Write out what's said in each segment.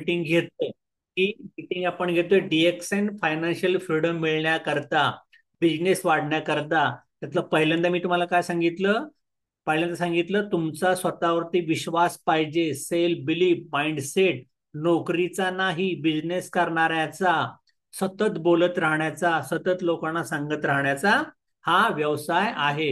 Meeting घेतोय. ही meeting आपण घेतोय डीएक्सन फायनान्शियल फ्रीडम मिळण्याकरता, बिझनेस वाढण्याकरता. त्यातलं पहिल्यांदा मी तुम्हाला काय सांगितलं? पहिल्यांदा सांगितलं तुमचा स्वतःवरती विश्वास पाहिजे, सेल्फ बिलीफ, माइंडसेट. नोकरीचा नाही, बिझनेस करणाऱ्याचा, सतत बोलत राहण्याचा, सतत लोकांना सांगत राहण्याचा हा व्यवसाय आहे.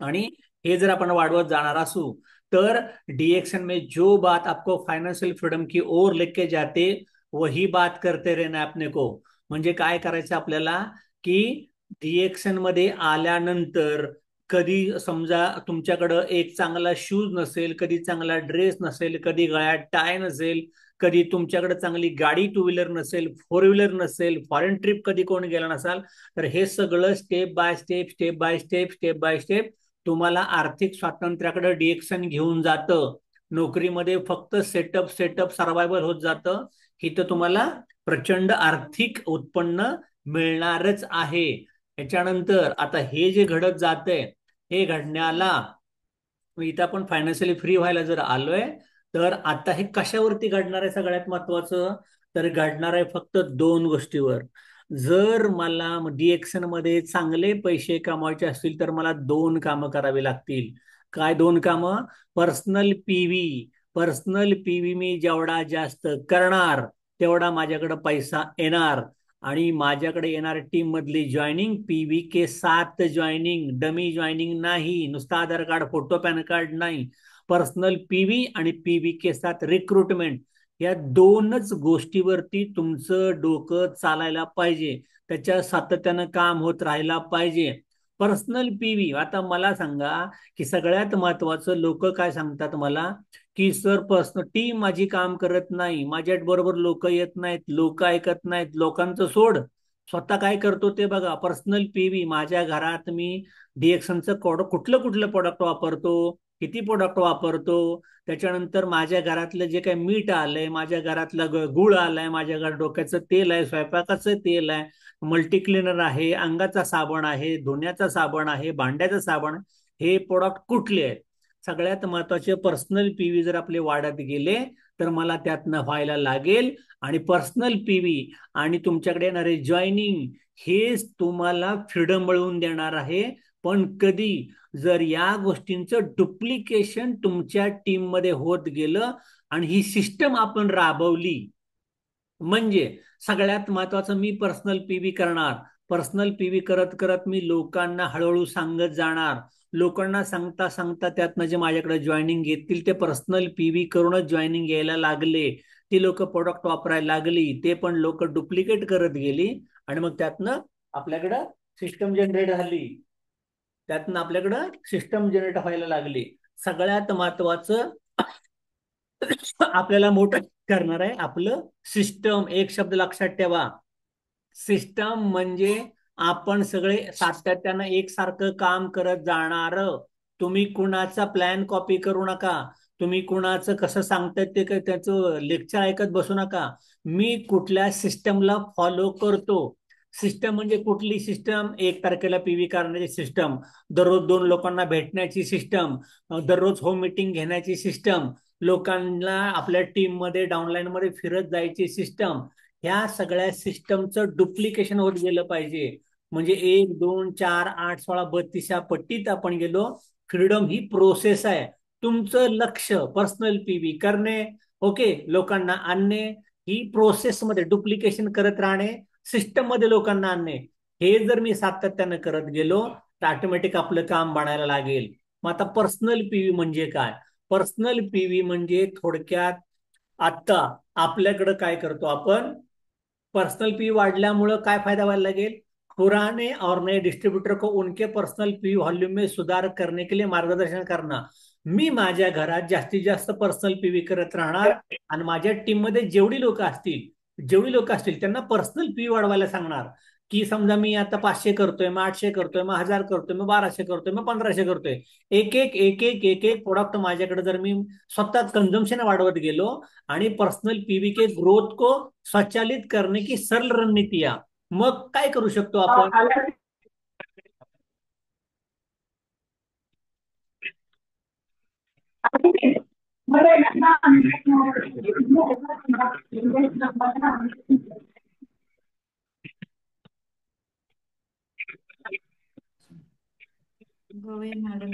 आणि हे जर आपण वाढवत जाणार असू तर डीएक्शन में जो बात आपको फाइनेंशियल फ्रीडम की ओर लेके जाते वही बात करते रहना अपने को. म्हणजे काय करायचं आपल्याला की डीएक्शन मध्ये आल्यानंतर कधी समजा तुमच्याकडं एक चांगला शूज नसेल, कधी चांगला ड्रेस नसेल, कधी गळ्यात टाय नसेल, कधी तुमच्याकडे चांगली गाडी टू व्हीलर नसेल, फोर व्हीलर नसेल, फॉरेन ट्रिप कधी कोण गेला नसाल, तर हे सगळं step by step, step by step, step by step तुम्हाला आर्थिक स्वातंत्र्याकडे डिएक्शन घेऊन जातं. नोकरीमध्ये फक्त सेटअप सेटअप सर्व्हायवल होत जातं. इथं तुम्हाला प्रचंड आर्थिक उत्पन्न मिळणारच आहे. याच्यानंतर आता हे जे घडत जातंय हे घडण्याला, इथं आपण फायनान्शियली फ्री व्हायला जर आलोय, तर आता हे कशावरती घडणार आहे? सगळ्यात महत्वाचं तर घडणार आहे फक्त दोन गोष्टीवर. जर मला डीएक्शन मध्ये चांगले पैसे कमवायचे असतील तर मला दोन कामं करावी लागतील. काय दोन कामं? Personal PV. पर्सनल पीव्ही मी जेवढा जास्त करणार तेवढा माझ्याकडे पैसा येणार. आणि माझ्याकडे येणार टीम मधली जॉईनिंग पीव्ही के साथ जॉईनिंग, डमी जॉईनिंग नाही, नुसतं आधार कार्ड फोटो पॅन कार्ड नाही. पर्सनल पीव्ही आणि पीव्ही के साथ रिक्रुटमेंट, या दोनच गोष्टीवरती तुमचं डोकं चालायला पाहिजे. त्याच्या सातत्यानं काम होत राहायला पाहिजे. Personal PV. आता मला सांगा की सगळ्यात महत्वाचं, लोक काय सांगतात मला की सर पर्सनल टीम माझी काम करत नाही, माझ्या बरोबर लोक येत नाहीत, लोक ऐकत नाहीत. लोकांचं सोड, स्वतः काय करतो ते बघा. Personal PV. माझ्या घरात मी डीएक्सनचं कुठलं कुठलं प्रोडक्ट वापरतो, किती प्रोडक्ट वापरतो, त्याच्यानंतर माझ्या घरातलं जे काही मीठ आलंय, माझ्या घरातलं गुळ आलाय, माझ्या घरात डोक्याचं तेल आहे, स्वयंपाकाचं तेल आहे, मल्टी क्लिनर आहे, अंगाचा साबण आहे, धुण्याचा साबण आहे, भांड्याचं साबण, हे प्रोडक्ट कुठले आहेत? सगळ्यात महत्वाचे पर्सनल पीव्ही जर आपले वाढत गेले तर मला त्यातनं व्हायला लागेल. आणि पर्सनल पीव्ही आणि तुमच्याकडे येणारे जॉईनिंग हेच तुम्हाला फ्रीडम मिळवून देणार आहे. पण कधी? जर या गोष्टींचं डुप्लिकेशन तुमच्या टीम मध्ये होत गेलं आणि ही सिस्टम आपण राबवली, म्हणजे सगळ्यात महत्वाचं, मी पर्सनल पीव्ही करणार. पर्सनल पीव्ही करत करत मी लोकांना हळूहळू सांगत जाणार. लोकांना सांगता सांगता त्यातनं जे माझ्याकडे जॉईनिंग घेतील ते पर्सनल पीव्ही करूनच जॉईनिंग यायला लागले. ती लोक प्रोडक्ट वापरायला लागली, ते पण लोक डुप्लिकेट करत गेली. आणि मग त्यातनं आपल्याकडं सिस्टम जनरेट झाली. त्यातनं आपल्याकडं सिस्टम जनरेट व्हायला लागली. सगळ्यात महत्वाचं आपल्याला मोठं करणार आहे आपलं सिस्टम. एक शब्द लक्षात ठेवा, सिस्टम म्हणजे आपण सगळे सातत्यानं एकसारखं काम करत जाणार. तुम्ही कुणाचा प्लॅन कॉपी करू नका. तुम्ही कुणाचं कसं सांगतायत ते काय त्याचं लेक्चर ऐकत बसू नका. मी कुठल्या सिस्टमला फॉलो करतो. सिस्टम म्हणजे कुठली सिस्टम? 1 तारखेला पीव्ही करण्याची सिस्टम, दररोज दोन लोकांना भेटण्याची सिस्टम, दररोज होम मीटिंग घेण्याची सिस्टम, लोकांना आपल्या टीम मध्ये डाऊनलाईन मध्ये फिरत जायची सिस्टम. ह्या सगळ्या सिस्टमचं डुप्लिकेशन होत गेलं पाहिजे. म्हणजे 1, 2, 4, 8, 16, 32 पट्टीत आपण गेलो. फ्रीडम ही प्रोसेस आहे. तुमचं लक्ष पर्सनल पीव्ही करणे, ओके, लोकांना आणणे, ही प्रोसेसमध्ये डुप्लिकेशन करत राहणे, सिस्टम मध्ये लोकांना आणणे, हे जर मी सातत्यानं करत गेलो तर ऑटोमॅटिक आपलं काम बनायला लागेल. मग आता पर्सनल पीव्ही म्हणजे काय? पर्सनल पीव्ही म्हणजे थोडक्यात, आता आपल्याकडे काय करतो आपण? पर्सनल पी वाढल्यामुळं काय फायदा व्हायला लागेल? पुराने और नए डिस्ट्रीब्यूटर को उनके पर्सनल पी वॉल्यूम में सुधार करने के लिए मार्गदर्शन करना. मी माझ्या घरात जास्तीत जास्त पर्सनल पीव्ही करत राहणार. आणि माझ्या टीम मध्ये जेवढी लोक असतील त्यांना पर्सनल पी वाढवायला सांगणार. की समजा मी आता 500 करतोय, मग 800 करतोय, मग 1000 करतोय, मग 1200 करतोय, मग 1500 करतोय. एक एक एक एक एक एक प्रोडक्ट माझ्याकडे जर मी स्वतः कंझम्पशन वाढवत गेलो आणि पर्सनल पीवी के ग्रोथ को स्वचालित करने की सरल रणनीतियां, मग काय करू शकतो आपण? गवे मॅडम.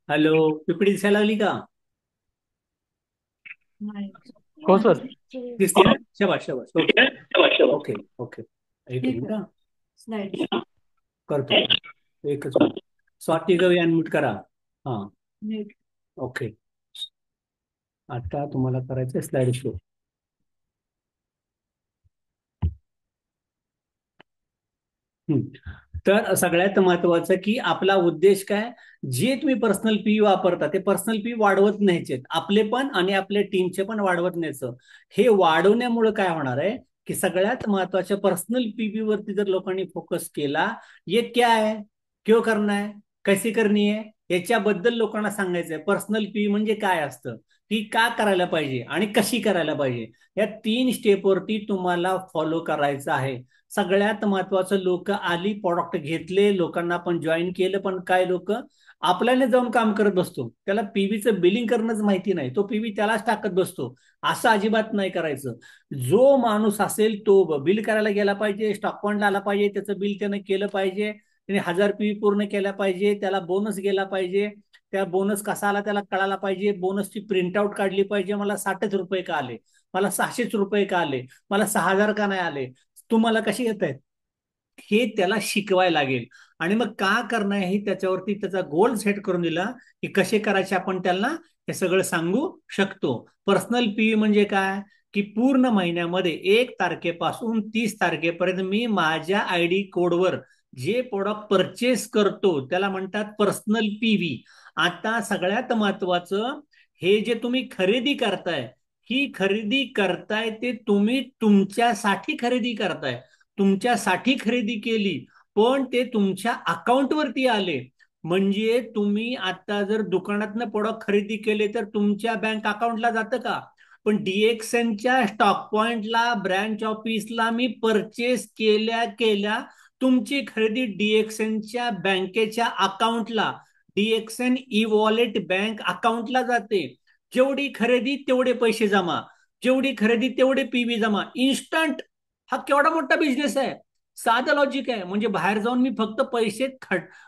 हॅलो, पिपडी दिसायला लागली का? नाही. हो सर. दिसते ना? शबाश शबाश. Okay okay okay. एक हे मिनिट कर हा. स्लाइड. करतो. एकच मिनिट. स्वाती गवई अनम्यूट करा. हा. नीट. ओके. आता तुम्हाला करायचं स्लाइड शो. तर सगळ्यात महत्वाचं की आपला उद्देश काय, जे तुम्ही पर्सनल पी वापरता ते पर्सनल पी वाढवत न्यायचे, आपले पण आणि आपल्या टीमचे पण वाढवत न्यायचं. हे वाढवण्यामुळे काय होणार आहे की सगळ्यात महत्वाच्या पर्सनल पीबी वरती जर लोकांनी फोकस केला, ये क्या है, क्यों करना है, कैसी करनी है, याच्याबद्दल लोकांना सांगायचंय. पर्सनल पी म्हणजे काय असतं, ती का करायला पाहिजे आणि कशी करायला पाहिजे, या 3 स्टेपवरती तुम्हाला फॉलो करायचं आहे. सगळ्यात महत्वाचं, लोक आली, प्रॉडक्ट घेतले, लोकांना आपण जॉईन केलं, पण काय लोक आपल्याने जाऊन काम करत बसतो, त्याला पीव्हीचं बिलिंग करणंच माहिती नाही, तो पीव्ही त्यालाच टाकत बसतो. असं अजिबात नाही करायचं. जो माणूस असेल तो बिल करायला गेला पाहिजे, स्टॉक पॉइंटला आला पाहिजे, त्याचं बिल त्यानं केलं पाहिजे, त्याने 1000 पीव्ही पूर्ण केला पाहिजे, त्याला बोनस गेला पाहिजे, त्या बोनस कसा आला त्याला कळायला पाहिजे, बोनसची प्रिंटआउट काढली पाहिजे, मला 60च रुपये का आले, मला 600 रुपये का आले, मला 6000 का नाही आले, तुम्हाला कशी येत आहेत, हे त्याला शिकवायला लागेल. आणि मग का करणं हे त्याच्यावरती त्याचा गोल सेट करून दिला की कसे करायचे आपण त्याला हे सगळं सांगू शकतो. पर्सनल पीव्ही म्हणजे काय की पूर्ण महिन्यामध्ये 1 तारखेपासून 30 तारखेपर्यंत मी माझ्या आयडी कोडवर जे प्रोडक्ट परचेस करतो त्याला म्हणतात पर्सनल पीव्ही. आता सगळ्यात महत्वाचं, हे जे तुम्ही खरेदी करताय, ही खरेदी करताय ते तुम्ही तुमच्यासाठी खरेदी करताय, तुमच्यासाठी खरेदी केली, पण ते तुमच्या अकाउंटवरती आले. म्हणजे तुम्ही आता जर दुकानातनं प्रोडक्ट खरेदी केले तर तुमच्या बँक अकाउंटला जातं का, पण डीएक्सएनच्या स्टॉक पॉइंटला, ब्रँच ऑफिसला मी परचेस केल्या केल्या तुमची खरेदी डीएक्सएनच्या बँकेच्या अकाउंटला, डीएक्सएन ई वॉलेट बँक अकाउंटला जाते. जेवढी खरेदी तेवढे पैसे जमा, जेवढी खरेदी तेवढे पीव्ही जमा, इन्स्टंट. हा केवढा मोठा बिझनेस आहे. साधं लॉजिक आहे. म्हणजे बाहेर जाऊन मी फक्त पैसे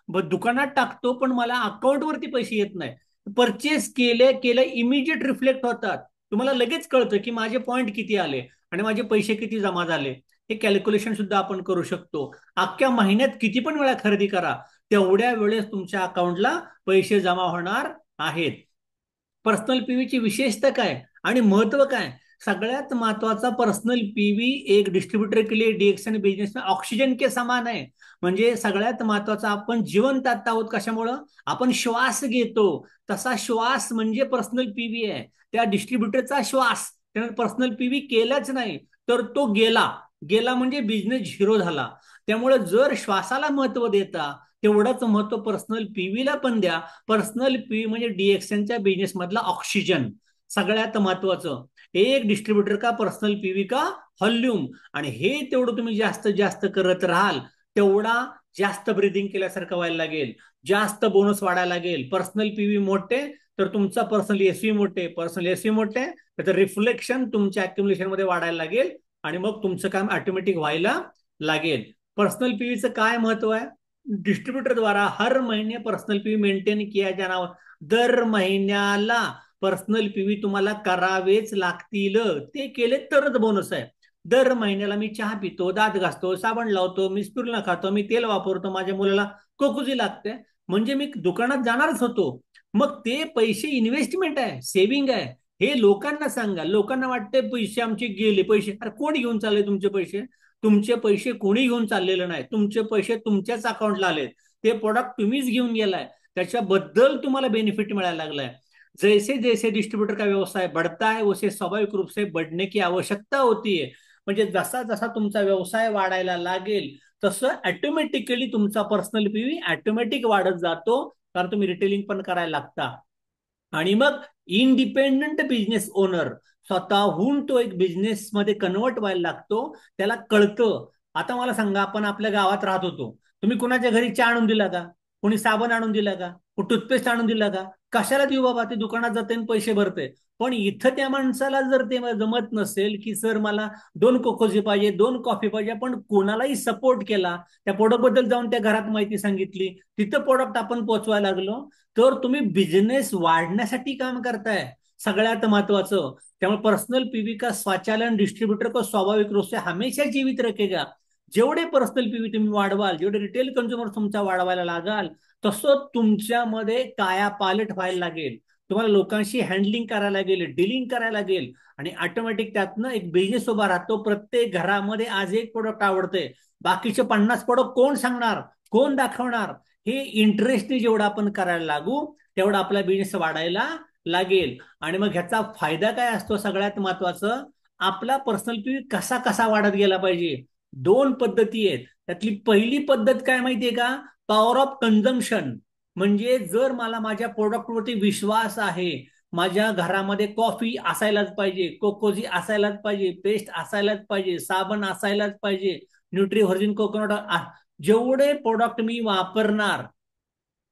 दुकानात टाकतो पण मला अकाउंटवरती पैसे येत नाही. परचेस केले केले इमिजिएट रिफ्लेक्ट होतात, तुम्हाला लगेच कळतं की माझे पॉईंट किती आले आणि माझे पैसे किती जमा झाले. हे कॅल्क्युलेशन सुद्धा आपण करू शकतो. अख्ख्या महिन्यात किती पण वेळा खरेदी करा, तेवढ्या वेळेस तुमच्या अकाउंटला पैसे जमा होणार आहेत. पर्सनल पीव्हीची विशेषता काय आणि महत्व काय, सगळ्यात महत्वाचा, पर्सनल पीव्ही एक डिस्ट्रीब्यूटर के लिए डीएक्सएन बिजनेस में ऑक्सीजन के समान आहे. म्हणजे सगळ्यात महत्वाचा, आपण जिवंत आहोत कशामुळं, आपण श्वास घेतो, तसा श्वास म्हणजे पर्सनल पीव्ही आहे. त्या डिस्ट्रीब्युटरचा श्वास त्यानं पर्सनल पीव्ही केलाच नाही तर तो गेला, गेला म्हणजे बिझनेस झिरो झाला. त्यामुळे जर श्वासाला महत्व देता तेवढंच महत्व पर्सनल पीव्हीला पण द्या. पर्सनल पीव्ही म्हणजे डीएक्सएनच्या बिझनेस मधला ऑक्सिजन. सगळ्यात महत्वाचं, एक डिस्ट्रीब्युटर का पर्सनल पीव्ही का व्हॉल्यूम, आणि हे तेवढं तुम्ही जास्तीत जास्त करत राहाल तेवढा जास्त ब्रिदिंग केल्यासारखं व्हायला लागेल, जास्त बोनस वाढायला लागेल. पर्सनल पीव्ही मोठे तर तुमचा पर्सनल एसव्ही मोठे, पर्सनल एसव्ही मोठे त्याचं रिफ्लेक्शन तुमच्या अक्युम्युलेशन मध्ये वाढायला लागेल आणि मग तुमचं काम ऑटोमॅटिक व्हायला लागेल. पर्सनल पीव्हीचं काय महत्व आहे, डिस्ट्रीब्यूटर द्वारा हर महीने पर्सनल पीव्ही मेंटेन किया जाणार, दर महिन्याला पर्सनल पीव्ही तुम्हाला करावेच लागतील, ते केले तरच बोनस आहे. दर महिन्याला मी चहा पितो, दात घासतो, साबण लावतो, मी स्पिरुलिना खातो, मी तेल वापरतो, माझ्या मुलाला कोकुजी लागते, म्हणजे मी दुकानात जाणारच होतो. मग ते पैसे इन्व्हेस्टमेंट आहे, सेव्हिंग आहे. हे लोकांना सांगा. लोकांना वाटते पैसे आमचे गेले, पैसे, अरे कोण घेऊन चालले तुमचे पैसे, तुमचे पैसे कोणी घेऊन चाललेलं नाही, तुमचे पैसे तुमच्याच अकाउंटला आले, ते प्रोडक्ट तुम्हीच घेऊन गेलाय, त्याच्याबद्दल तुम्हाला बेनिफिट मिळायला लागलाय. जैसे जैसे डिस्ट्रीब्यूटर का व्यवसाय बढ़ता है उसे स्वाभाविक रूप से बढ़ने की आवश्यकता होती है. म्हणजे जसा जसा तुमचा व्यवसाय वाढायला लागेल तसं ऑटोमॅटिकली तुमचा पर्सनल पीव्ही ऑटोमॅटिक वाढत जातो, कारण तुम्ही रिटेलिंग पण करायला लागता. आणि मग इंडिपेंडंट बिझनेस ओनर, स्वतःहून तो एक बिझनेस मध्ये कन्वर्ट व्हायला लागतो, त्याला कळतं. आता मला सांगा, आपण आपल्या गावात राहत होतो, तुम्ही कुणाच्या घरी चहा आणून दिला का, कोणी साबण आणून दिला का, टूथपेस्ट आणून दिला का? कशाला देऊ बाबा, ते दुकानात जाते आणि पैसे भरते. पण इथं त्या माणसाला जर ते जमत नसेल की सर मला 2 कोकोजी पाहिजे, 2 कॉफी पाहिजे, पण कोणालाही सपोर्ट केला, त्या प्रोडक्ट बद्दल जाऊन त्या घरात माहिती सांगितली, तिथं प्रोडक्ट आपण पोहोचवायला लागलो, तर तुम्ही बिझनेस वाढण्यासाठी काम करताय. सगळ्यात महत्वाचं. त्यामुळे पर्सनल पीवी का स्वचालन डिस्ट्रीब्यूटर को स्वाभाविक रूप से हमेशा जीवित रखेगा. जेवढे पर्सनल पीवी तुम्ही वाढवाल, जेवढे रिटेल कन्झ्युमर तुमचा वाढवायला लागाल, तसं तुमच्यामध्ये कायापालट व्हायला लागेल. तुम्हाला लोकांशी हँडलिंग करायला लागेल, डीलिंग करायला लागेल, आणि ऑटोमॅटिक त्यातनं एक बिझनेस उभा राहतो. प्रत्येक घरामध्ये आज एक प्रोडक्ट आवडते, बाकीचे 50 प्रोडक्ट कोण सांगणार, कोण दाखवणार? हे इंटरेस्टने जेवढं आपण करायला लागू, तेवढा आपला बिझनेस वाढायला लागेल. आणि मग ह्याचा फायदा काय असतो? सगळ्यात महत्वाचं, आपला पर्सनल पीवी कसा कसा वाढत गेला पाहिजे. 2 पद्धती आहेत. त्यातली पहिली पद्धत काय माहितीये का? Power of consumption. म्हणजे जर मला माझ्या प्रोडक्टवरती विश्वास आहे, माझ्या घरामध्ये कॉफी असायलाच पाहिजे, कोकोजी असायलाच पाहिजे, पेस्ट असायलाच पाहिजे, साबण असायलाच पाहिजे, न्यूट्री व्हर्जिन कोकोनट, जेवढे प्रोडक्ट मी वापरणार,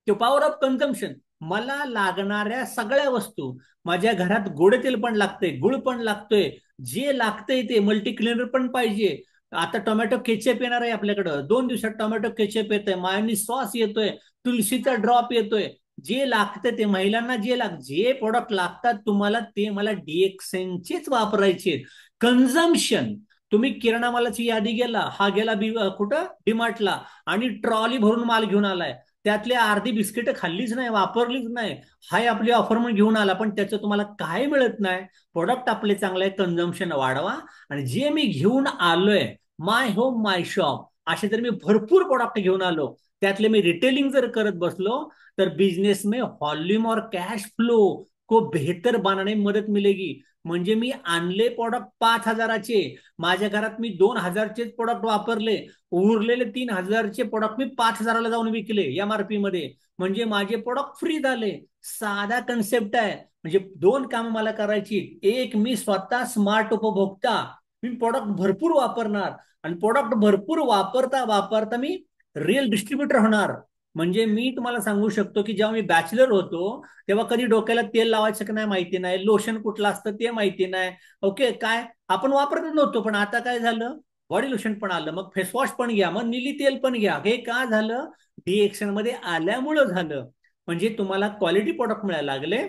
तो पॉवर ऑफ कन्झम्पशन. मला लागणाऱ्या सगळ्या वस्तू, माझ्या घरात गोड तेल पण लागते, गुळ पण लागतोय, जे लागतंय ते मल्टी क्लिनर पण पाहिजे. आता टोमॅटो केचप येणार आहे आपल्याकडं, 2 दिवसात टोमॅटो केचप येतोय, मायोनीज सॉस येतोय, तुलसीचा ड्रॉप येतोय. जे लागतं ते महिलांना, जे प्रोडक्ट लागतात तुम्हाला, ते मला डीएक्सएनचेच वापरायचे. कन्झम्पशन. तुम्ही किराणा मालाची यादी गेला, हा गेला कुठं डीमार्टला, आणि ट्रॉली भरून माल घेऊन आलाय, त्यातले अर्धी बिस्किट खाल्लीच नाही, वापरलीच नाही, हाय आपली ऑफर म्हणून घेऊन आला, पण त्याचं तुम्हाला काय मिळत नाही. प्रोडक्ट आपले चांगले, कन्झम्पशन वाढवा. आणि जे मी घेऊन आलोय, माय होम माय शॉप, असे जर मी भरपूर प्रोडक्ट घेऊन आलो, त्यातले मी रिटेलिंग जर करत बसलो, तर बिजनेस में वॉल्यूम और कैश फ्लो को बेहतर बनाने में मदत मिलेगी. म्हणजे मी आणले प्रोडक्ट 5,000चे, माझ्या घरात मी 2,000चे प्रोडक्ट वापरले, उरलेले 3,000चे प्रोडक्ट मी 5,000ला जाऊन विकले एमआरपी मध्ये, म्हणजे माझे प्रोडक्ट फ्री झाले. साधा कन्सेप्ट आहे. म्हणजे 2 काम मला करायची. एक, मी स्वतः स्मार्ट उपभोक्ता, मी प्रोडक्ट भरपूर वापरणार, आणि प्रोडक्ट भरपूर वापरता वापरता मी रिअल डिस्ट्रीब्युटर होणार. म्हणजे मी तुम्हाला सांगू शकतो की जेव्हा मी बॅचलर होतो, तेव्हा कधी डोक्याला तेल लावायचं की नाही माहिती नाही, लोशन कुठलं असतं ते माहिती नाही, ओके, काय आपण वापरतच नव्हतो. पण आता काय झालं, बॉडी लोशन पण आलं, मग फेसवॉश पण घ्या, मग निली तेल पण घ्या. हे का झालं? डीएक्शन मध्ये आल्यामुळं झालं. म्हणजे तुम्हाला क्वालिटी प्रोडक्ट मिळायला लागले,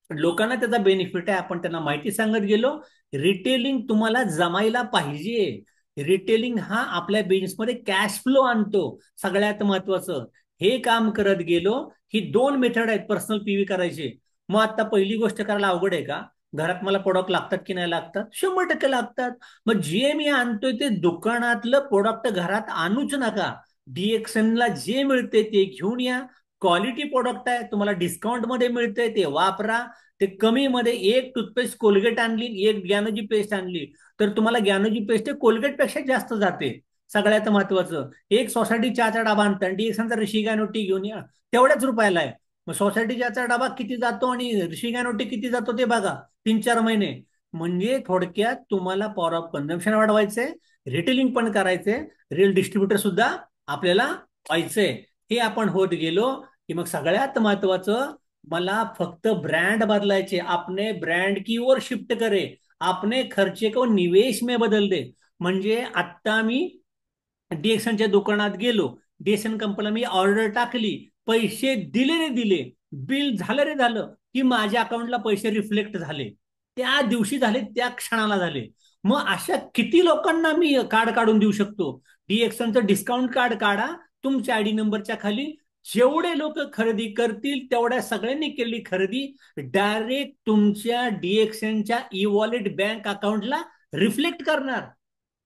लोकांना त्याचा बेनिफिट आहे, आपण त्यांना माहिती सांगत गेलो. रिटेलिंग तुम्हाला जमायला पाहिजे. रिटेलिंग हा आपल्या बिझनेसमध्ये कॅश फ्लो आणतो. सगळ्यात महत्वाचं, हे काम करत गेलो. ही 2 मेथड आहेत पर्सनल पीव्ही करायची. मग आता पहिली गोष्ट करायला अवघड आहे का? घरात मला प्रोडक्ट लागतात की नाही लागतात? 100% लागतात. मग जे मी आणतोय ते दुकानातलं प्रोडक्ट घरात आणूच नका. डीएक्सएनला जे मिळते ते घेऊन या. क्वालिटी प्रोडक्ट आहे, तुम्हाला डिस्काउंट मध्ये मिळते, ते वापरा. ते कमी मध्ये, एक टूथपेस्ट कोलगेट आणली, एक ज्ञानोजी पेस्ट आणली, तर तुम्हाला ज्ञानोजी पेस्ट कोलगेट पेक्षा जास्त जाते. सगळ्यात महत्वाचं, एक सोसायटी चहाचा डबा आणता, डीएक्सनचा ऋषी गॅनोटी घेऊन या, तेवढ्याच रुपयाला आहे. मग सोसायटी चहाचा डबा किती जातो आणि ऋषी गॅनोटी किती जातो ते बघा, 3-4 महिने. म्हणजे थोडक्यात तुम्हाला पॉवर ऑफ कन्झम्पशन वाढवायचंय, रिटेलिंग पण करायचंय, रिअल डिस्ट्रीब्युटर सुद्धा आपल्याला व्हायचंय. हे आपण होत गेलो की मग सगळ्यात महत्वाचं, मला फक्त ब्रँड बदलायचे, आपने ब्रँड की ओर शिफ्ट करे, आपने खर्चे को निवेश में बदल दे. म्हणजे आता मी डीएक्सनच्या दुकानात गेलो, डीएक्सन कंपनीला मी ऑर्डर टाकली, पैसे दिले रे दिले, बिल झालं रे झालं, की माझ्या अकाउंटला पैसे रिफ्लेक्ट झाले, त्या दिवशी झाले, त्या क्षणाला झाले. मग अशा किती लोकांना मी कार्ड काढून देऊ शकतो? डीएक्सनचं डिस्काउंट कार्ड काढा, तुमच्या आयडी नंबरच्या खाली जेवढे लोक खरेदी करतील, तेवढ्या सगळ्यांनी केलेली खरेदी डायरेक्ट तुमच्या डीएक्सएनच्या ई वॉलेट बँक अकाउंटला रिफ्लेक्ट करणार.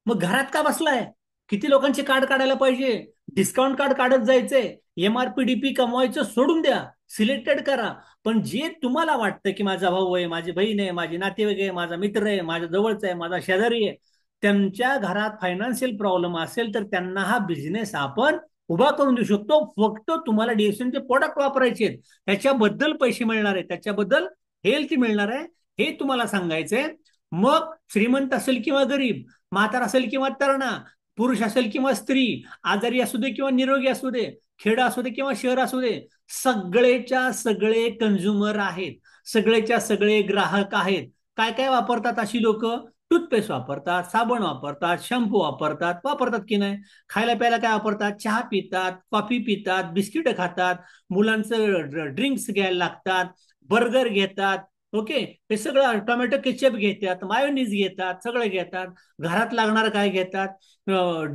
मग घरात का बसलाय? किती लोकांचे कार्ड काढायला पाहिजे? डिस्काउंट कार्ड काढत जायचंय, एमआरपीडीपी कमवायचं सोडून द्या, सिलेक्टेड करा. पण जे तुम्हाला वाटतं की माझा भाऊ आहे, माझी बहीण आहे, माझे नातेवाईक आहे, माझा मित्र आहे, माझ्या जवळचा आहे, माझा शेजारी आहे, त्यांच्या घरात फायनान्शियल प्रॉब्लेम असेल, तर त्यांना हा बिझनेस आपण उभा करून देऊ शकतो. फक्त तुम्हाला डीएक्सएनचे प्रोडक्ट वापरायचे आहेत, त्याच्याबद्दल पैसे मिळणार आहेत, त्याच्याबद्दल हेल्थ मिळणार आहे, हे तुम्हाला सांगायचंय. मग श्रीमंत असेल किंवा गरीब, म्हातार असेल किंवा तरणा, पुरुष असेल किंवा स्त्री, आजारी असू दे किंवा निरोगी असू दे, खेड असू दे किंवा शहर असू दे, सगळेच्या सगळे कंझ्युमर आहेत, सगळेच्या सगळे ग्राहक आहेत. काय काय वापरतात अशी लोक? टूथपेस्ट वापरतात, साबण वापरतात, शॅम्पू वापरतात, वापरतात की नाही? खायला प्यायला काय वापरतात? चहा पितात, कॉफी पितात, बिस्किट खातात, मुलांचं ड्रिंक्स घ्यायला लागतात, बर्गर घेतात. ओके, हे सगळं टोमॅटो केचप घेतात, मायोनीज घेतात, सगळं घेतात. घरात लागणार काय घेतात?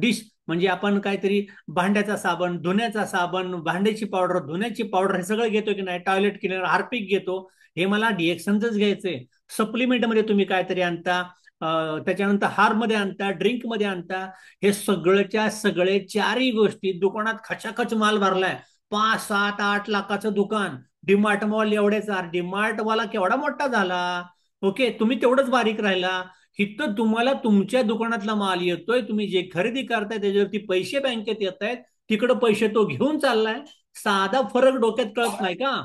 डिश म्हणजे आपण काहीतरी भांड्याचा साबण, धुण्याचा साबण, भांड्याची पावडर, धुण्याची पावडर, हे सगळं घेतो की नाही? टॉयलेट क्लिनर, हार्पिक घेतो. हे मला डिएक्सनच घ्यायचंय. सप्लिमेंट मध्ये तुम्ही काहीतरी आणता, त्याच्यानंतर हार मध्ये आणता, ड्रिंक मध्ये आणता. हे सगळ्याच्या सगळे चारही गोष्टी दुकानात खचाखच माल भरलाय. 5, 7, 8 लाखाचं दुकान. डीमार्ट मॉल एवढ्याचा. डीमार्ट वाला केवढा मोठा झाला. ओके, तुम्ही तेवढंच बारीक राहिला. इथं तुम्हाला तुमच्या दुकानातला माल येतोय, तुम्ही जे खरेदी करताय त्याच्यावरती पैसे बँकेत येत आहेत, तिकडे पैसे तो घेऊन चाललाय. साधा फरक डोक्यात कळत नाही का?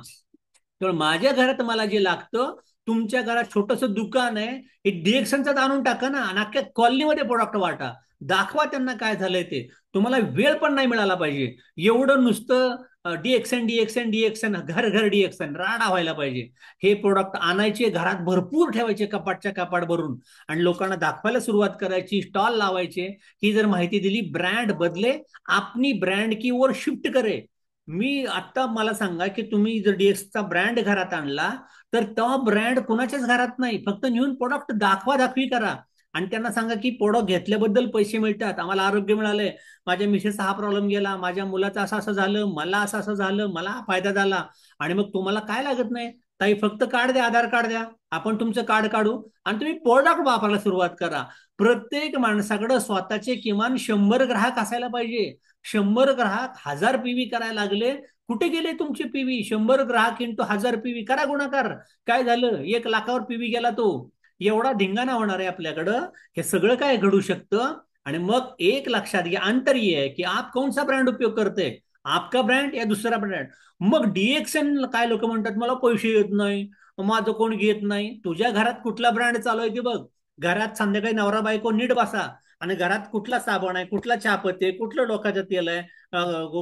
तर माझ्या घरात मला जे लागतं, तुमच्या घरात छोटस दुकान आहे, हे डिएक्शनचं आणून टाका ना, आणि अख्ख्या कॉलनीमध्ये प्रोडक्ट वाटा. दाखवा त्यांना काय झालंय ते. तुम्हाला वेळ पण नाही मिळाला पाहिजे. एवढं नुसतं डिएक्सन डिएक्सन डिएक्सन, घर घर डिएक्सन, राडा व्हायला पाहिजे. हे प्रोडक्ट आणायचे, घरात भरपूर ठेवायचे, कपाटच्या कपाट भरून, आणि लोकांना दाखवायला सुरुवात करायची, स्टॉल लावायचे. ही जर माहिती दिली, ब्रँड बदले, आपली ब्रँड की ओर शिफ्ट करे. मी आता मला सांगा की तुम्ही जर डीएक्सचा ब्रँड घरात आणला, तर तो ब्रँड कुणाच्याच घरात नाही, फक्त नेऊन प्रोडक्ट दाखवा दाखवी करा. आणि त्यांना सांगा की प्रोडक्ट घेतल्याबद्दल पैसे मिळतात, आम्हाला आरोग्य मिळालंय, माझ्या मिसेसचा हा प्रॉब्लेम गेला, माझ्या मुलाचं असं असं झालं, मला असं असं झालं, मला हा फायदा झाला. आणि मग तुम्हाला काय लागत नाही ताई, फक्त कार्ड द्या, आधार कार्ड द्या, आपण तुमचं कार्ड काढू, आणि तुम्ही प्रोडक्ट वापरायला सुरुवात करा. प्रत्येक माणसाकडे स्वतःचे किमान 100 ग्राहक असायला पाहिजे. 100 ग्राहक 1000 पीव्ही करायला लागले. कुठे गेले तुमचे पीव्ही? 100 ग्राहक इंटू 1000 पीव्ही करा गुणाकार. काय झालं? 1 लाखावर पीव्ही गेला तो. एवढा धिंगाणा होणार आहे आपल्याकडं. हे सगळं काय घडू शकतं. आणि मग एक लक्षात घ्या, अंतर ये है की आप कौन सा ब्रँड उपयोग करते, आपका ब्रँड या दुसरा ब्रँड. मग डिएक्शन काय लोक म्हणतात, मला पैसे येत नाही, माझं कोण घेत नाही. तुझ्या घरात कुठला ब्रँड चालू आहे ते बघ. घरात संध्याकाळी नवरा बायको नीट बसा, आणि घरात कुठला साबण आहे, कुठला चहापत्ती आहे, कुठलं डोक्याचं तेल आहे,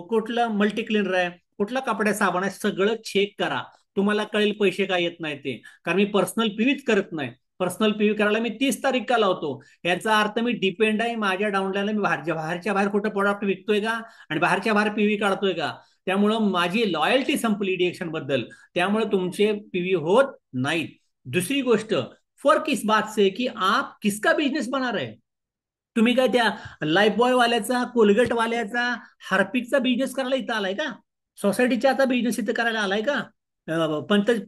कुठलं मल्टी क्लिनर आहे, कुठला कपड्या साबण आहे, सगळं चेक करा. तुम्हाला कळेल पैसे काय येत नाही ते. कारण मी पर्सनल पीव्हीच करत नाही. पर्सनल पीव्ही करायला मी 30 तारीख का लावतो, याचा अर्थ मी डिपेंड आहे माझ्या डाऊनलाईनला. मी बाहेरच्या बाहेर कुठं प्रोडक्ट विकतोय का, आणि बाहेरच्या बाहेर पीव्ही काढतोय का? त्यामुळं माझी लॉयल्टी संपली डिएक्शन बद्दल. त्यामुळे तुमचे पीव्ही होत नाहीत. दुसरी गोष्ट, फर्क इस बात से की आप किसका बिजनेस बना रहे. तुम्ही काय त्या लाईफ बॉय वाल्याचा, कोलगेट वाल्याचा, हार्पिकचा बिझनेस करायला इथं आलाय का? सोसायटीच्या आता बिझनेस इथं करायला आलाय का?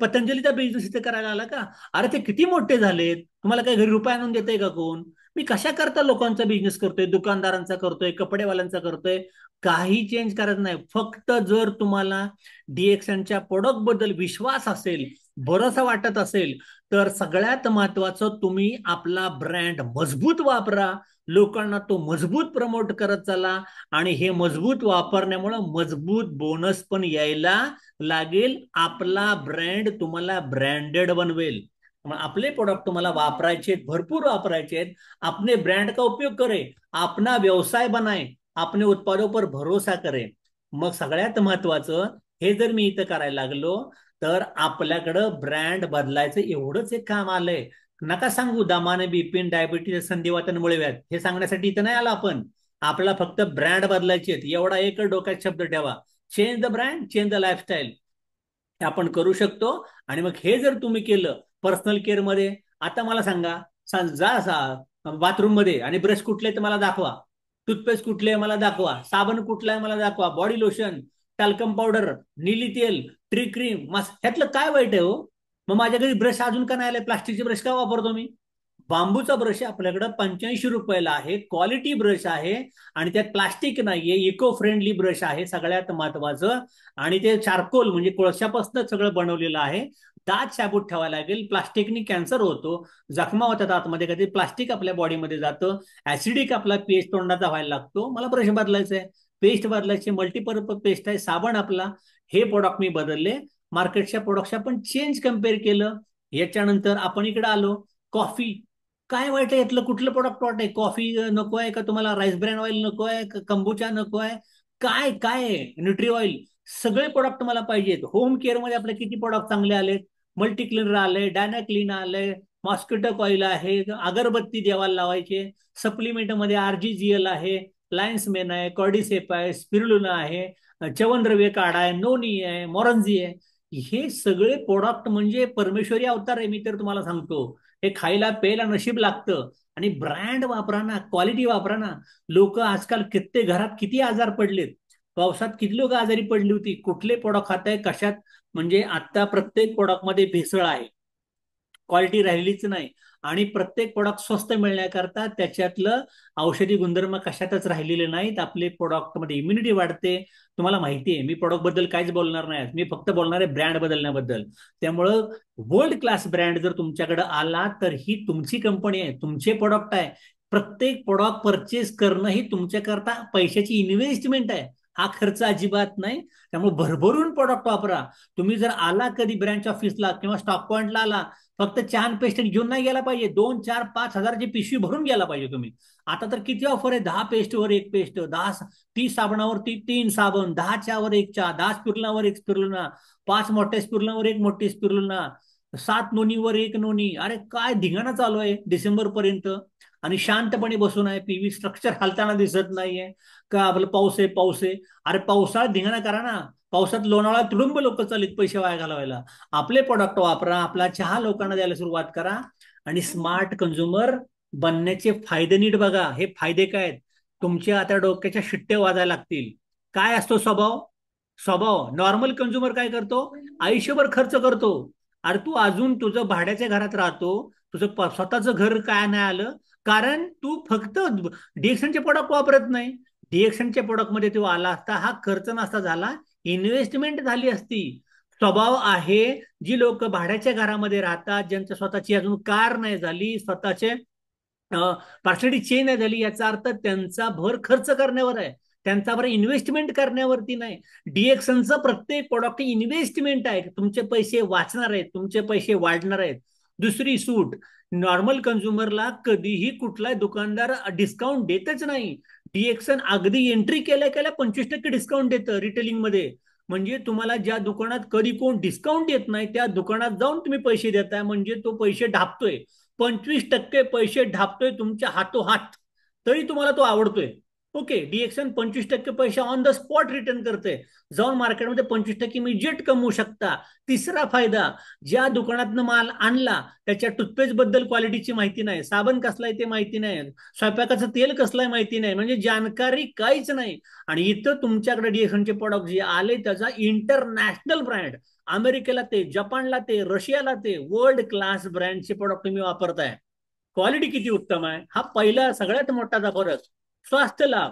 पतंजलीचा बिझनेस इथे करायला आला का? अरे ते किती मोठे झालेत. तुम्हाला काही घरी रुपये आणून देते का कोण? मी कशा करता लोकांचा बिझनेस करतोय, दुकानदारांचा करतोय, कपडेवाल्यांचा करतोय. काही चेंज करत नाही. फक्त जर तुम्हाला डीएक्सनच्या प्रोडक्ट बद्दल विश्वास असेल, भरोसा वाटत असेल, तर सगळ्यात महत्वाचं, तुम्ही आपला ब्रँड मजबूत वापरा. लोकांना तो मजबूत प्रमोट करत चला. आणि हे मजबूत वापरण्यामुळे मजबूत बोनस पण यायला लागेल. आपला ब्रँड तुम्हाला ब्रँडेड बनवेल. आपले प्रोडक्ट तुम्हाला वापरायचे, भरपूर वापरायचे आहेत. अपने ब्रँड का उपयोग करे, अपना व्यवसाय बनाए, अपने उत्पादों पर भरोसा करे. मग सगळ्यात महत्वाचं, हे जर मी इथं करायला लागलो, तर आपल्याकडं ब्रँड बदलायचं एवढंच एक काम आलंय. नका सांगू दामाने बिपिन डायबिटीज संधिवातन मुळव्याध, हे सांगण्यासाठी इथं नाही आला आपण. आपल्याला फक्त ब्रँड बदलायचे, एवढा एक डोक्यात शब्द ठेवा. Change the brand, change the lifestyle. आपण करू शकतो. आणि मग हे जर तुम्ही केलं पर्सनल केअर मध्ये, आता मला सांगा, जा बाथरूम मध्ये, आणि ब्रश कुठले ते मला दाखवा, टूथपेस्ट कुठले मला दाखवा, साबण कुठला आहे मला दाखवा, बॉडी लोशन, टॅल्कम पावडर, नीली तेल, ट्री क्रीम, मस्त, ह्यातलं काय वाईट आहे हो? मग माझ्या घरी ब्रश अजून का नाही आले? प्लास्टिकचे ब्रश का वापरतो मी? बांबूचा ब्रश आपल्याकडे 85 रुपयाला आहे, क्वालिटी ब्रश आहे, आणि त्यात प्लास्टिक नाहीये, इको फ्रेंडली ब्रश आहे सगळ्यात महत्वाचं. आणि ते चारकोल म्हणजे कोळशापासून सगळं बनवलेलं आहे. दात शाबूत ठेवायला लागेल. प्लास्टिकनी कॅन्सर होतो, जखमा होतात आतमध्ये, कधी प्लास्टिक आपल्या बॉडीमध्ये जातं, ऍसिडिक आपला पेस्ट तोंडाचा व्हायला लागतो. मला ब्रश बदलायचा आहे, पेस्ट बदलायची, मल्टीपर्पज पेस्ट आहे, साबण आपला. हे प्रोडक्ट मी बदलले. मार्केटच्या प्रोडक्टच्या आपण चेंज कम्पेअर केलं. याच्यानंतर आपण इकडे आलो. कॉफी, काय वाईट आहे यातलं? कुठलं प्रोडक्ट वाईट आहे? कॉफी नको आहे का तुम्हाला? राईस ब्रँड ऑइल नको आहे का? कंबुचा नको आहे? काय काय आहे? न्यूट्री ऑइल, सगळे प्रोडक्ट मला पाहिजेत. होम केअरमध्ये आपले किती प्रोडक्ट चांगले आलेत. मल्टी क्लीनर आले, डायनाक्लीन आले, मॉस्किटो कॉईल आहे, अगरबत्ती देवाला लावायचे, सप्लिमेंटमध्ये RGGL आहे, लायन्स मेन आहे, कॉर्डिसेप आहे, स्पिरुलिना आहे, च्यवनद्रव्य काढा आहे, नोनी आहे, मोरंजी आहे. हे सगळे प्रोडक्ट म्हणजे परमेश्वरी अवतार आहे. मी तर तुम्हाला सांगतो, हे खायला प्यायला नशीब लागतं. आणि ब्रँड वापरा ना, क्वालिटी वापरा ना. लोक आजकाल किती घरात किती आजार पडलेत. पावसात किती लोक आजारी पडली होती. कुठले प्रोडक्ट खात आहे कशात. म्हणजे आता प्रत्येक प्रोडक्टमध्ये भेसळ आहे, क्वालिटी राहिलीच नाही. आणि प्रत्येक प्रोडक्ट स्वस्त मिळण्याकरता त्याच्यातलं औषधी गुणधर्म कशातच राहिलेले नाहीत. आपले प्रोडक्टमध्ये इम्युनिटी वाढते. तुम्हाला माहिती आहे, मी प्रोडक्ट बद्दल काहीच बोलणार नाही, मी फक्त बोलणार आहे ब्रँड बदलण्याबद्दल. त्यामुळं वर्ल्ड क्लास ब्रँड जर तुमच्याकडे आला तर ही तुमची कंपनी आहे, तुमचे प्रोडक्ट आहे. प्रत्येक प्रोडक्ट परचेस करणं ही तुमच्याकरता पैशाची इन्व्हेस्टमेंट आहे, हा खर्च अजिबात नाही. त्यामुळे भरभरून प्रोडक्ट वापरा. तुम्ही जर आला कधी ब्रँच ऑफिसला किंवा स्टॉक पॉइंटला आला, फक्त छान पेस्ट घेऊन नाही गेला पाहिजे, 2 4 5 हजाराची पिशवी भरून गेला पाहिजे तुम्ही. आता तर किती ऑफर आहे, 10 पेस्टवर 1 पेस्ट, 30 साबणावरती 3 साबण, 10 चहावर 1 चहा, 10 स्पिरुलिनावर 1 स्पिरुलिना, 5 मोठ्या स्पिरुलिनावर 1 मोठी स्पिरुलिना, 7 नोनीवर 1 नोनी. अरे काय धिंगाणा चालू आहे डिसेंबर पर्यंत. आणि शांतपणे बसून आहे, पीव्ही स्ट्रक्चर हालताना दिसत नाहीये. का आपलं पाऊस आहे पाऊस आहे. अरे पावसाळ्यात धिंगाणा करा ना. पावसात लोणावळा तुडुंब लोक चाललीत पैसे वाया घालवायला. आपले प्रोडक्ट वापरा, आपला चहा लोकांना द्यायला सुरुवात करा. आणि स्मार्ट कंझ्युमर बनण्याचे फायदे नीट बघा. हे फायदे काय आहेत, तुमच्या आता डोक्याच्या शिट्ट्या वाजायला लागतील. काय असतो स्वभाव. स्वभाव नॉर्मल कंझ्युमर काय करतो, आयुष्यभर खर्च करतो. अरे तू अजून तुझं भाड्याच्या घरात राहतो, तुझं स्वतःचं घर काय नाही आलं, कारण तू फक्त डीएक्सनचे प्रोडक्ट वापरत नाही. डीएक्सनच्या प्रोडक्ट मध्ये तू आला असता, हा खर्च नसता झाला, इन्व्हेस्टमेंट झाली असती. स्वभाव आहे, जी लोक भाड्याच्या घरामध्ये राहतात, ज्यांच्या स्वतःची अजून कार नाही झाली, स्वतःचे पर्सनॅलिटी चेंज नाही झाली, याचा अर्थ त्यांचा भर खर्च करण्यावर आहे, त्यांचा भर इन्व्हेस्टमेंट करण्यावरती नाही. डीएक्सनचं प्रत्येक प्रोडक्ट इन्व्हेस्टमेंट आहे. तुमचे पैसे वाचणार आहेत, तुमचे पैसे वाढणार आहेत. दुसरी सूट, नॉर्मल कन्झ्युमरला कधीही कुठलाही दुकानदार डिस्काउंट देतच नाही. डीएक्सन अगदी एंट्री केल्या केल्या 25% डिस्काउंट देतं रिटेलिंग मध्ये. म्हणजे तुम्हाला ज्या दुकानात कधी कोण डिस्काउंट देत नाही, त्या दुकानात जाऊन तुम्ही पैसे देताय, म्हणजे तो पैसे ढापतोय. 25% पैसे ढापतोय तुमच्या हातोहात, तरी तुम्हाला तो आवडतोय. ओके, डीएक्सन 25% पैसे ऑन द स्पॉट रिटर्न करते. जाऊन मार्केटमध्ये 25% इमिजिएट कमवू शकता. तिसरा फायदा, ज्या दुकानातनं माल आणला त्याच्या टूथपेस्ट बद्दल क्वालिटीची माहिती नाही, साबण कसला आहे ते माहिती नाही, स्वयंपाकाचं तेल कसलं आहे माहिती नाही, म्हणजे जानकारी काहीच नाही. आणि इथं तुमच्याकडे डीएक्सनचे प्रोडक्ट जे आले त्याचा इंटरनॅशनल ब्रँड, अमेरिकेला ते, जपानला ते, रशियाला ते, वर्ल्ड क्लास ब्रँडचे प्रोडक्ट तुम्ही वापरताय. क्वालिटी किती उत्तम आहे, हा पहिला सगळ्यात मोठा फरक. स्वास्थ्य लाभ,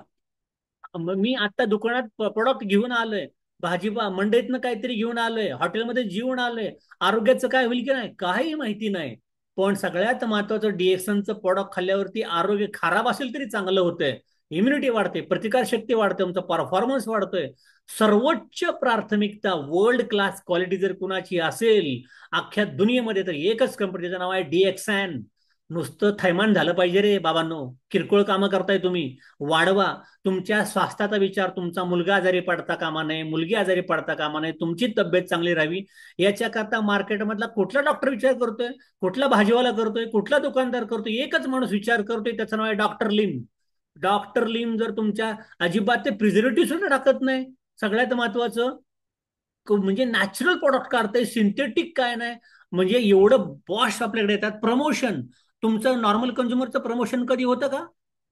मी आता दुकानात प्रोडक्ट घेऊन आलोय, भाजीपा मंडईतनं काहीतरी घेऊन आलोय, हॉटेलमध्ये जेवून आलोय, आरोग्याचं काय होईल की नाही काही माहिती नाही. पण सगळ्यात महत्वाचं, डीएक्सनचं प्रोडक्ट खाल्ल्यावरती आरोग्य खराब असेल तरी चांगलं होतंय, इम्युनिटी वाढते, प्रतिकारशक्ती वाढते, तुमचा परफॉर्मन्स वाढतोय. सर्वोच्च प्राथमिकता वर्ल्ड क्लास क्वालिटी जर कुणाची असेल अख्ख्या दुनियेमध्ये, तर एकच कंपनी, त्याचं नाव आहे डीएक्सएन. नुसतं थैमान झालं पाहिजे रे बाबांनो. किरकोळ कामं करताय तुम्ही, वाढवा. तुमच्या स्वास्थ्याचा विचार, तुमचा मुलगा आजारी पडता कामा नये, मुलगी आजारी पडता कामा नये, तुमची तब्येत चांगली राहावी, याच्याकरता मार्केटमधला कुठला डॉक्टर विचार करतोय, कुठला भाजीवाला करतोय, कुठला दुकानदार करतोय, एकच माणूस विचार करतोय, त्याचं नाव आहे डॉक्टर लिम. डॉक्टर लिम जर तुमच्या अजिबात ते प्रिझर्वेटिव्ह सुद्धा टाकत नाही. सगळ्यात महत्वाचं, म्हणजे नॅचरल प्रोडक्ट काढतंय, सिंथेटिक काय नाही. म्हणजे एवढं बॉश आपल्याकडे येतात. प्रमोशन, तुमचं नॉर्मल कंझ्युमरचं प्रमोशन कधी होतं का,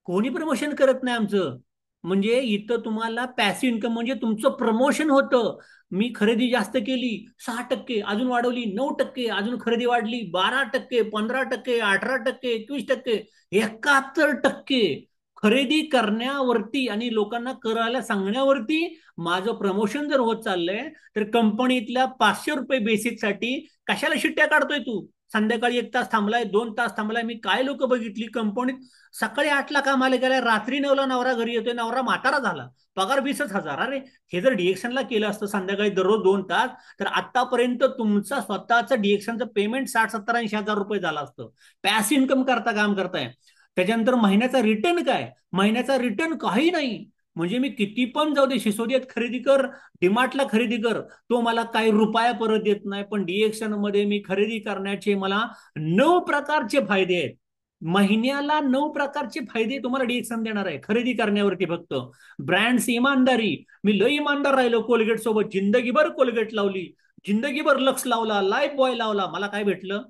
कोणी प्रमोशन करत नाही आमचं. म्हणजे इथं तुम्हाला पॅसिव्ह इन्कम, म्हणजे तुमचं प्रमोशन होतं. मी खरेदी जास्त केली 6%, अजून वाढवली 9%, अजून खरेदी वाढली 12%, 15%, 18%, 21%, 71%. खरेदी करण्यावरती आणि लोकांना करायला सांगण्यावरती माझं प्रमोशन जर होत चाललंय, तर कंपनीतल्या ₹500 बेसिकसाठी कशाला शिट्ट्या काढतोय तू. संध्याकाळी 1 तास थांबलाय, 2 तास थांबलाय. मी काय लोक बघितली कंपनीत, सकाळी 8ला कामाला गेलाय, रात्री 9ला नवरा घरी येतोय, नवरा म्हातारा झाला, पगार 20,000. अरे हे जर डीएक्सनला केलं असतं संध्याकाळी दररोज 2 तास, तर आतापर्यंत तुमचं स्वतःचं डीएक्सनचं पेमेंट 60 70 80 हजार रुपये झालं असतं. पॅसिव्ह इन्कम करता काम करताय. त्याच्यानंतर महिन्याचा रिटर्न काय, महिन्याचा रिटर्न काही नाही. म्हणजे मी किती पण जाऊ दे, सिसोदियात खरेदी कर, डीमार्टला खरेदी कर, तो मला काही रुपया परत देत नाही. पण डीएक्सन मध्ये मी खरेदी करण्याचे मला 9 प्रकारचे फायदे आहेत. महिन्याला 9 प्रकारचे फायदे तुम्हाला डीएक्सन देणार आहे खरेदी करण्यावरती फक्त. ब्रँड्स इमानदारी, मी लय इमानदार राहिलो कोलगेट सोबत, जिंदगीभर कोलगेट लावली, जिंदगीभर लक्स लावला, लाईफ बॉय लावला, मला काय भेटलं?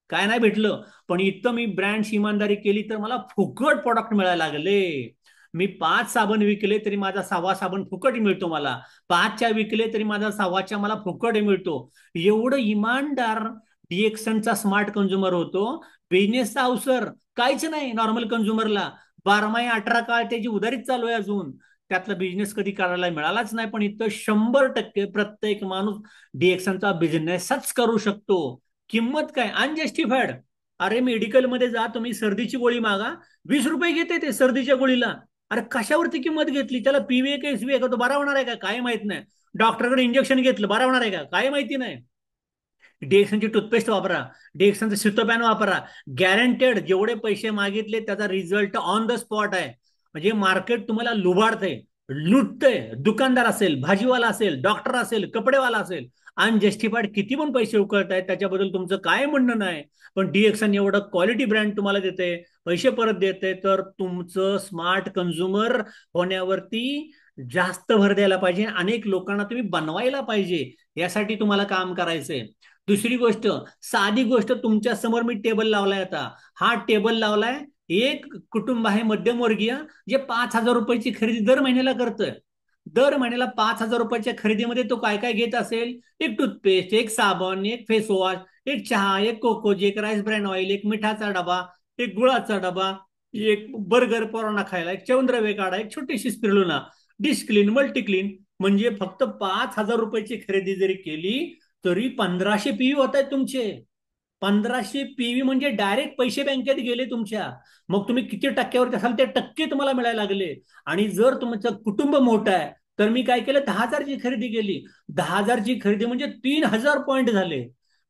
काय नाही भेटलं. पण इथं मी ब्रँड्स इमानदारी केली तर मला फुकट प्रोडक्ट मिळायला लागले. मी 5 साबण विकले तरी माझा 6वा साबण फुकट मिळतो मला. 5च्या विकले तरी माझा 6वाच्या मला फुकट मिळतो. एवढं इमानदार डीएक्सनचा स्मार्ट कंझ्युमर होतो. बिझनेसचा अवसर काहीच नाही नॉर्मल कंझ्युमरला. 12 महिने 18 काळ त्याची उधारीच चालू आहे अजून. त्यातला बिझनेस कधी करायला मिळालाच नाही. पण इथं 100% प्रत्येक माणूस डीएक्सनचा बिझनेसच करू शकतो. किंमत काय अनजस्टिफाईड. अरे मेडिकलमध्ये जा तुम्ही, सर्दीची गोळी मागा, 20 रुपये घेते ते सर्दीच्या गोळीला. अरे कशावरती किंमत घेतली? त्याला पीव्ही का एसवी का तो बरा होणार आहे का काय माहित नाही. डॉक्टरकडे इंजेक्शन घेतलं, बरा होणार आहे का काय माहिती नाही. डिएक्सनची टूथपेस्ट वापरा, डिएक्सनचं सिटोपॅन वापरा, गॅरंटेड जेवढे पैसे मागितले त्याचा रिझल्ट ऑन द स्पॉट आहे. म्हणजे मार्केट तुम्हाला लुबाडतंय, लुटतंय. दुकानदार असेल, भाजीवाला असेल, डॉक्टर असेल, कपडेवाला असेल, अनजस्टिफाईड किती पण पैसे उकळतायत त्याच्याबद्दल तुमचं काय म्हणणं नाही. पण डीएक्सन एवढं क्वालिटी ब्रँड तुम्हाला देते, पैसे परत देते, तर तुमचं स्मार्ट कंझ्युमर होण्यावरती जास्त भर द्यायला पाहिजे. अनेक लोकांना तुम्ही बनवायला पाहिजे, यासाठी तुम्हाला काम करायचंय. दुसरी गोष्ट, साधी गोष्ट, तुमच्या समोर मी टेबल लावलाय आता. हा टेबल लावलाय, एक कुटुंब आहे मध्यमवर्गीय, जे 5,000 रुपयाची खरेदी दर महिन्याला करतोय. दर महिन्याला 5,000 रुपयाच्या खरेदीमध्ये तो काय काय घेत असेल? एक टूथपेस्ट, एक साबण, एक फेस वॉश, एक चहा, एक कोकोज, एक राईस ब्रँड ऑइल, एक मिठाचा डबा, एक गुळाचा डबा, एक बर्गर पोरांना खायला, एक चवनद्रव्य काढा, एक छोटीशी spirulina, dish clean, multi clean. म्हणजे फक्त 5,000 रुपयाची खरेदी जरी केली तरी 1,500 पीव्ही होत आहेत तुमचे. 1,500 पीव्ही म्हणजे डायरेक्ट पैसे बँकेत गेले तुमच्या. मग तुम्ही किती टक्क्यावरती असाल ते टक्के तुम्हाला मिळायला लागले. आणि जर तुमचं कुटुंब मोठं आहे तर मी काय केलं, 10,000ची खरेदी केली. 10,000ची खरेदी म्हणजे 3,000 पॉईंट झाले.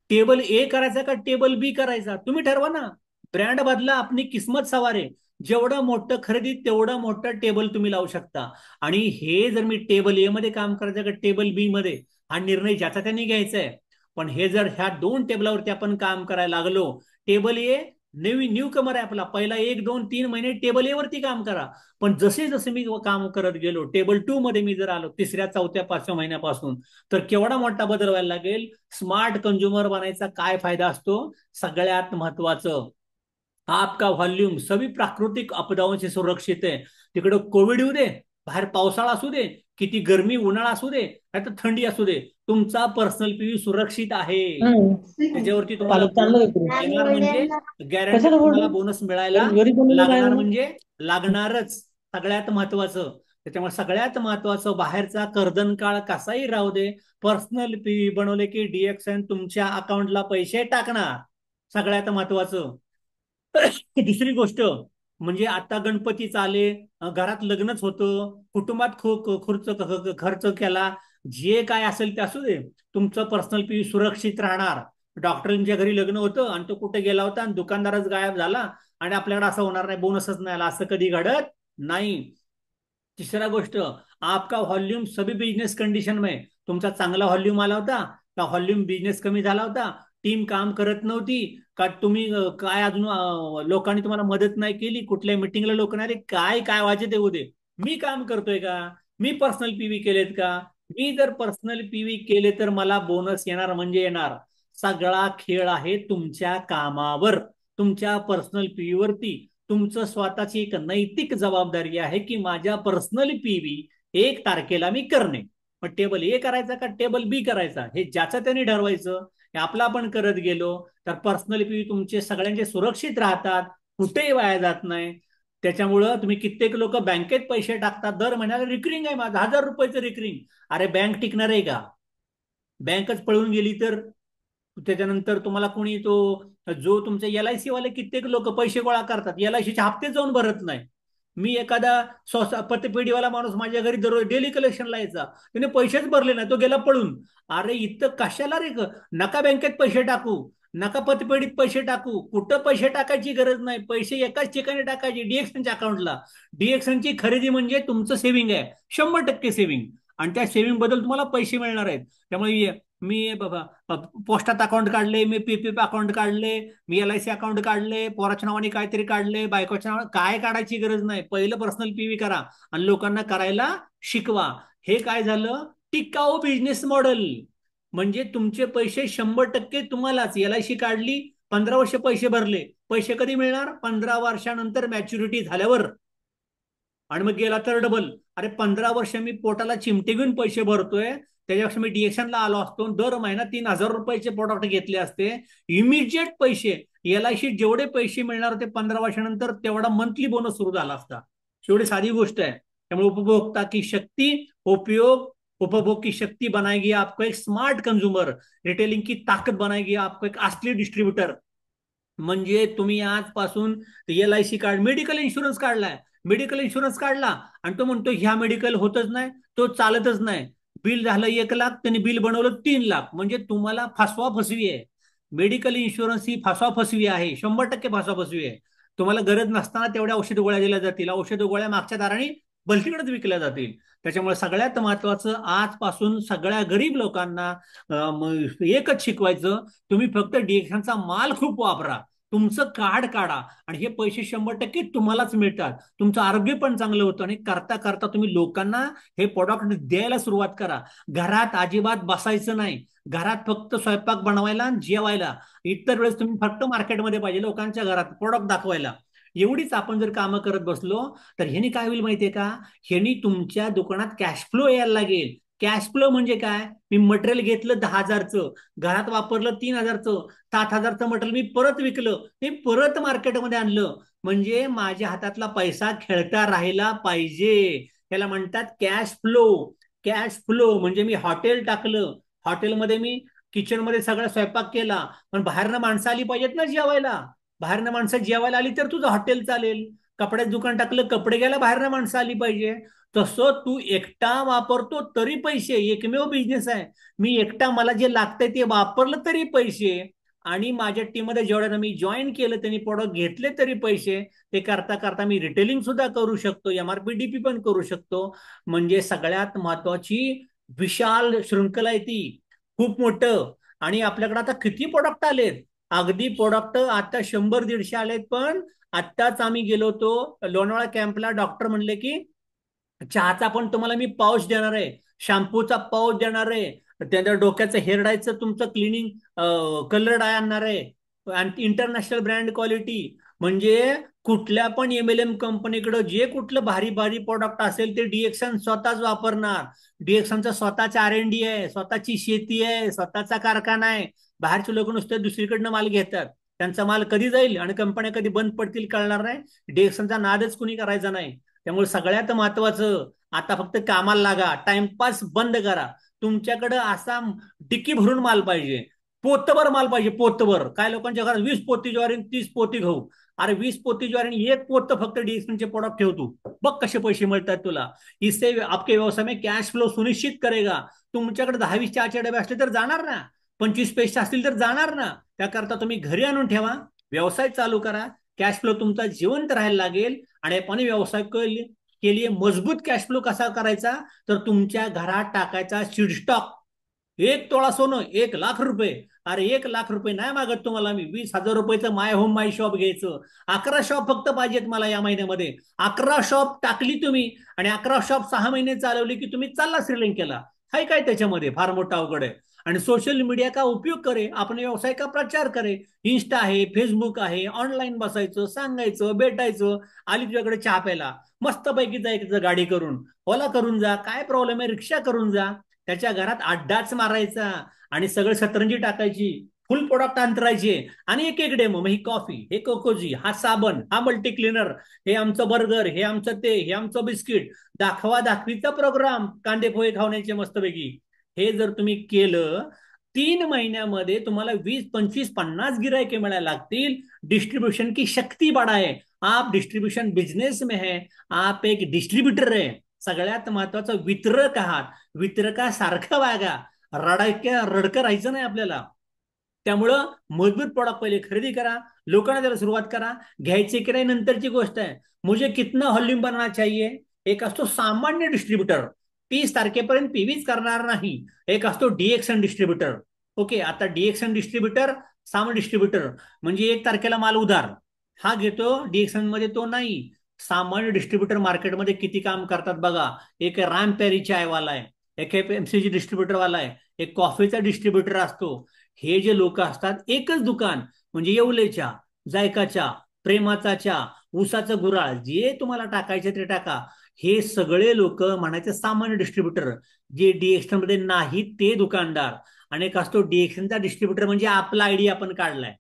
टेबल ए करायचा का टेबल बी करायचा तुम्ही ठरवा ना. ब्रँड बदला, आपली किस्मत सवारे. जेवढं मोठं खरेदी तेवढं मोठं टेबल तुम्ही लावू शकता. आणि हे जर मी टेबल ए मध्ये काम करायचं का टेबल बी मध्ये, हा निर्णय ज्याचा त्यांनी घ्यायचा आहे. पण हे जर ह्या 2 टेबलावरती आपण काम करायला लागलो, टेबल ए न्यू कमर आहे आपला, पहिला 1 2 3 महिने टेबल ए वरती काम करा. पण जसे जसे मी काम करत गेलो, टेबल 2 मध्ये मी जर आलो 3ऱ्या 4थ्या 5व्या महिन्यापासून, तर केवढा मोठा बदल व्हायला लागेल. स्मार्ट कंझ्युमर बनायचा काय फायदा असतो? सगळ्यात महत्वाचं, आपका व्हॉल्यूम सभी प्राकृतिक आपदाओं से सुरक्षित है. तिकडं कोविड येऊ दे, बाहेर पावसाळा असू दे, किती गरमी उन्हाळा असू दे, नाहीतर थंडी असू दे, तुमचा पर्सनल पीव्ही सुरक्षित आहे. त्याच्यावरती तुम्हाला पालक चाललं बोनस इकडे. येणार म्हणजे गॅरंटेड कशाला तुम्हाला बोलतो? बोनस मिळायला घरी बनवलेलं काय लागणार म्हणून? म्हणजे लागणारच. सगळ्यात महत्वाचं. त्याच्यामुळे सगळ्यात महत्वाचं, बाहेरचा कर्दन काळ कसाही राहू दे, पर्सनल पीव्ही बनवले की डीएक्सन तुमच्या अकाउंटला पैसे टाकणार. सगळ्यात महत्वाचं. दुसरी गोष्ट म्हणजे आता गणपती चाले, घरात लग्नच होतं, कुटुंबात खूप खर्च केला, जे काय असेल ते असू दे, तुमचं पर्सनल पी सुरक्षित राहणार. डॉक्टरांच्या घरी लग्न होतं आणि तो कुठे गेला होता आणि दुकानदारच गायब झाला आणि आपल्याकडे असं होणार नाही, बोनसच नाही आला, असं कधी घडत नाही. तिसरा गोष्ट, आपका व्हॉल्यूम सभी बिजनेस कंडिशन में, तुमचा चांगला व्हॉल्यूम आला होता का व्हॉल्यूम बिझनेस कमी झाला होता, टीम काम करत नव्हती का, तुम्ही काय अजून लोकांनी तुम्हाला मदत नाही केली, कुठल्या मिटिंगला लोक नाही, काय काय व्हायचे ते उदे, मी काम करतोय का, मी पर्सनल पीव्ही केलेत का. मी जर पर्सनल पीव्ही केले तर मला बोनस येणार म्हणजे येणार. सगळा खेळ आहे तुमच्या कामावर, तुमच्या पर्सनल पीव्ही वरती. तुमचं स्वतःची एक नैतिक जबाबदारी आहे की माझ्या पर्सनल पीव्ही 1 तारखेला मी करणे. मग टेबल ए करायचा का टेबल बी करायचा, हे ज्याचं त्यांनी ठरवायचं. हे आपला आपण करत गेलो तर पर्सनल पीव्ही तुमचे सगळ्यांचे सुरक्षित राहतात, कुठेही वाया जात नाही. त्याच्यामुळं तुम्ही कित्येक लोक बँकेत पैसे टाकतात, दर महिन्याला रिकरिंग आहे माझं 1,000 रुपयाचं रिकरिंग. अरे बँक टिकणार आहे का? बँकच पळून गेली तर त्याच्यानंतर तुम्हाला कोणी तो, जो तुमचे एलआयसी वाले कित्येक लोक पैसे गोळा करतात, एलआयसीचे हप्ते जाऊन भरत नाही. मी एखादा पतपेढीवाला माणूस माझ्या घरी दररोज डेली कलेक्शनला यायचा, त्याने पैसेच भरले नाही, तो गेला पळून. अरे इथं कशाला रे, नका बँकेत पैसे टाकू. नका पतपेढीत पैसे टाकू, कुठं पैसे टाकायची गरज नाही, पैसे एकाच ठिकाणी टाकायचे डीएक्सनच्या अकाउंटला. डीएक्सनची खरेदी म्हणजे तुमचं सेव्हिंग आहे, 100% सेव्हिंग. आणि त्या सेव्हिंग बद्दल तुम्हाला पैसे मिळणार आहेत. त्यामुळे मी बाबा पोस्टात अकाउंट काढले, मी पीपीएफ अकाउंट काढले, मी एलआयसी अकाउंट काढले, पोराच्या नावाने काहीतरी काढले, बायकोच्या नावाने काय काढायची गरज नाही. पहिलं पर्सनल पीव्ही करा आणि लोकांना करायला शिकवा. हे काय झालं, टिकाऊ बिझनेस मॉडेल. म्हणजे तुमचे पैसे 100% तुम्हालाच. एलआयसी काढली, 15 वर्ष पैसे भरले, पैसे कधी मिळणार? 15 वर्षानंतर मॅच्युरिटी झाल्यावर. आणि मग गेला तर डबल. अरे 15 वर्ष मी पोटाला चिमटे घेऊन पैसे भरतोय, त्याच्यापेक्षा मी डीएक्शनला आलो असतो, दर महिना 3,000 रुपयाचे प्रोडक्ट घेतले असते, इमिजिएट पैसे. एलआयसी जेवढे पैसे मिळणार होते 15 वर्षानंतर, तेवढा मंथली बोनस सुरू झाला असता. एवढी साधी गोष्ट आहे. त्यामुळे उपभोक्ता की शक्ती, उपयोग उपभोग की शक्ती बनाएगी आपको एक स्मार्ट कंज्यूमर, रिटेलिंग की ताकत बनाएगी आपको एक असली डिस्ट्रीब्युटर. म्हणजे तुम्ही आजपासून एलआयसी कार्ड, मेडिकल इन्शुरन्स काढलाय, मेडिकल इन्शुरन्स काढला आणि तो म्हणतो ह्या मेडिकल होतच नाही, तो चालतच नाही. बिल झालं 1 लाख, त्यांनी बिल बनवलं 3 लाख. म्हणजे तुम्हाला फसवा फसवी आहे. मेडिकल इन्शुरन्स ही फसवा फसवी आहे, 100% फसवा फसवी आहे. तुम्हाला गरज नसताना तेवढ्या औषध गोळ्या दिल्या जातील, औषध गोळ्या मागच्या दाराने बलतीकडेच विकल्या जातील. त्याच्यामुळे सगळ्यात महत्वाचं आजपासून सगळ्या गरीब लोकांना एकच शिकवायचं, तुम्ही फक्त डीएक्शनचा माल खूप वापरा, तुमचं कार्ड काढा आणि हे पैसे 100% तुम्हालाच मिळतात. तुमचं आरोग्य पण चांगलं होतं आणि करता करता तुम्ही लोकांना हे प्रोडक्ट द्यायला सुरुवात करा. घरात अजिबात बसायचं नाही. घरात फक्त स्वयंपाक बनवायला आणि जेवायला. इतर वेळेस तुम्ही फक्त मार्केटमध्ये पाहिजे लोकांच्या घरात प्रोडक्ट दाखवायला. एवढीच आपण जर कामं करत बसलो तर ह्यानी काय होईल माहितीये का? ह्यानी तुमच्या दुकानात कॅश फ्लो यायला लागेल. कॅश फ्लो म्हणजे काय? मी मटेरियल घेतलं 10,000चं, घरात वापरलं 3,000चं, 7,000चं मटेरियल मी परत विकलं, ते परत मार्केटमध्ये आणलं. म्हणजे माझ्या हातातला पैसा खेळता राहिला पाहिजे. त्याला म्हणतात कॅश फ्लो. कॅश फ्लो म्हणजे मी हॉटेल टाकलं, हॉटेलमध्ये मी किचनमध्ये सगळा स्वयंपाक केला, पण बाहेरनं माणसं आली पाहिजेत ना जेवायला. बाहेरनं माणसं जेवायला आली तर तुझं हॉटेल चालेल. कपड्याचं दुकान टाकलं, कपडे घ्यायला बाहेरनं माणसं आली पाहिजे. तसं तू एकटा वापरतो तरी पैसे, एकमेव बिझनेस आहे. मी एकटा, मला जे लागतंय ते वापरलं तरी पैसे, आणि माझ्या टीममध्ये जेवढ्यांना मी जॉईन केलं त्यांनी प्रोडक्ट घेतले तरी पैसे. ते करता करता मी रिटेलिंग सुद्धा करू शकतो, एमआरपी डीपी पण करू शकतो. म्हणजे सगळ्यात महत्वाची विशाल शृंखला आहे ती, खूप मोठं. आणि आपल्याकडे आता किती प्रोडक्ट आलेत, अगदी प्रोडक्ट आता 100-150 आलेत. पण आत्ताच आम्ही गेलो होतो लोणावळा कॅम्पला, डॉक्टर म्हणले की चहाचा पण तुम्हाला मी पाऊच देणार आहे, शॅम्पूचा पाऊच देणार आहे, त्यानंतर डोक्याचं हेअर डायचं तुमचं क्लिनिंग कलर डाय आणणार आहे आणि इंटरनॅशनल ब्रँड क्वालिटी. म्हणजे कुठल्या पण एमएलएम कंपनीकडे जे कुठलं भारी भारी प्रोडक्ट असेल ते डीएक्सन स्वतःच वापरणार. डीएक्सनचा स्वतःचा आर&डी आहे, स्वतःची शेती आहे, स्वतःचा कारखाना आहे. बाहेरचे लोक नुसते दुसरीकडनं माल घेतात, त्यांचा माल कधी जाईल आणि कंपन्या कधी बंद पडतील कळणार नाही. डीएक्सनचा नादच कुणी करायचा नाही. त्यामुळे सगळ्यात महत्वाचं, आता फक्त कामाला लागा, टाइमपास बंद करा. तुमच्याकडे असा डिक्की भरून माल पाहिजे, पोतभर माल पाहिजे, पोतभर. काय लोकांच्या घरात 20 पोती ज्वारी, 30 पोती गहू. अरे 20 पोती ज्वारी, एक पोत फक्त डीएक्सनचे प्रोडक्ट ठेवतो, बघ कसे पैसे मिळतात तुला. इससे आपके व्यवसाय में कॅश फ्लो सुनिश्चित करेगा. तुमच्याकडे 10-20 चहाचे डबे असले तर जाणार ना, 25 पैसे असतील तर जाणार ना. त्याकरता तुम्ही घरी आणून ठेवा, व्यवसाय चालू करा, कॅश फ्लो तुमचा जिवंत राहायला लागेल. आणि आपण व्यवसाय के लिए मजबूत कॅश फ्लो कसा करायचा, तर तुमच्या घरात टाकायचा सीड स्टॉक. 1 तोळा सोनं, 1 लाख रुपये. अरे 1 लाख रुपये नाही मागत तुम्हाला मी, 20,000 रुपयाचं माय होम माय शॉप घ्यायचं. 11 शॉप फक्त पाहिजेत मला या महिन्यामध्ये. 11 शॉप टाकली तुम्ही आणि 11 शॉप 6 महिने चालवली की तुम्ही चालला श्रीलंकेला. हाय काय त्याच्यामध्ये फार मोठा अवघड आहे. आणि सोशल मीडिया का उपयोग करे, आपण व्यवसाय का प्रचार करे. इंस्टा आहे, फेसबुक आहे, ऑनलाईन बसायचं, सांगायचं, भेटायचं. आली तुझ्याकडे चहा प्यायला, मस्त पैकी जायचं गाडी करून, ओला करून जा, काय प्रॉब्लेम आहे, रिक्षा करून जा. त्याच्या घरात अड्डाच मारायचा आणि सगळं सतरंजी टाकायची, फुल प्रोडक्ट अंतरायचे आणि एक एक डेमो. मग ही कॉफी, हे कोकोजी, हा साबण, हा मल्टी क्लिनर, हे आमचं बर्गर, हे आमचं ते, हे आमचं बिस्किट. दाखवा दाखवीचा प्रोग्राम, कांदे पोहे खावण्याचे मस्तपैकी. हे जर तुम्ही केलं, 3 महिन्यामध्ये तुम्हाला 20, 25, 50 गिरायके मिळायला लागतील. डिस्ट्रीब्यूशन की शक्ती बड़ा है, आप डिस्ट्रीब्यूशन बिजनेस में है, आप एक डिस्ट्रीब्युटर आहे. सगळ्यात महत्वाचं वितरक आहात. वितरकासारखं वागा, रडक्या रडकं राहायचं नाही आपल्याला. त्यामुळं मजबूत प्रॉडक्ट पहिले खरेदी करा, लोकांना त्याला सुरुवात करा. घ्यायचे की नाही नंतरची गोष्ट आहे. मुझे कितना व्हॉल्यूम बनना चाहिए. एक असतो सामान्य डिस्ट्रीब्युटर, 30 तारखेपर्यंत पीव्हीच करणार नाही. एक असतो डीएक्सन डिस्ट्रीब्युटर. ओके, आता डीएक्सन डिस्ट्रीब्युटर, सामान्य डिस्ट्रीब्युटर म्हणजे 1 तारखेला माल उधार हा घेतो. डीएक्सन मध्ये तो नाही. सामान्य डिस्ट्रीब्युटर मार्केटमध्ये किती काम करतात बघा. एक रॅम पेरी चायवाला आहे, एक एफएमसीजी डिस्ट्रीब्युटर वाला आहे, एक कॉफीचा डिस्ट्रीब्युटर असतो. हे जे लोक असतात एकच दुकान म्हणजे येवलेच्या, जायकाच्या, प्रेमाचा चहा, ऊसाचं गुराळ, जे तुम्हाला टाकायचे ते टाका. हे सगळे लोक म्हणायचे सामान्य डिस्ट्रीब्युटर. जे डीएक्सन मध्ये नाहीत ते दुकानदार. आणि एक असतो डीएक्सनचा डिस्ट्रीब्युटर म्हणजे आपला आयडिया आपण काढलाय.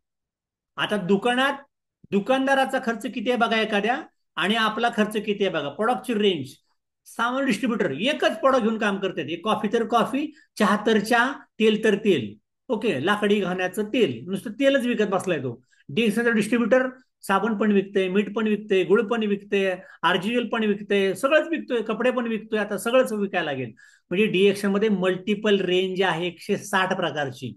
आता दुकानात दुकानदाराचा खर्च किती आहे बघा एखाद्या, आणि आपला खर्च किती आहे बघा. प्रॉडक्टची रेंज, सामान्य डिस्ट्रीब्युटर एकच प्रॉडक्ट घेऊन काम करतात. कॉफी तर कॉफी, चहा तर चहा, तेल तर तेल. ओके, लाकडी घाण्याचं तेल, नुसतं तेलच विकत बसलाय तो. डीएक्सनचा डिस्ट्रीब्युटर साबण पण विकतय, मीठ पण विकतय, गुळ पण विकतय, आरजीएल पण विकतय, सगळंच विकतोय, कपडे पण विकतोय, आता सगळंच विकायला लागेल. म्हणजे डीएक्सन मध्ये मल्टिपल रेंज आहे 160 प्रकारची.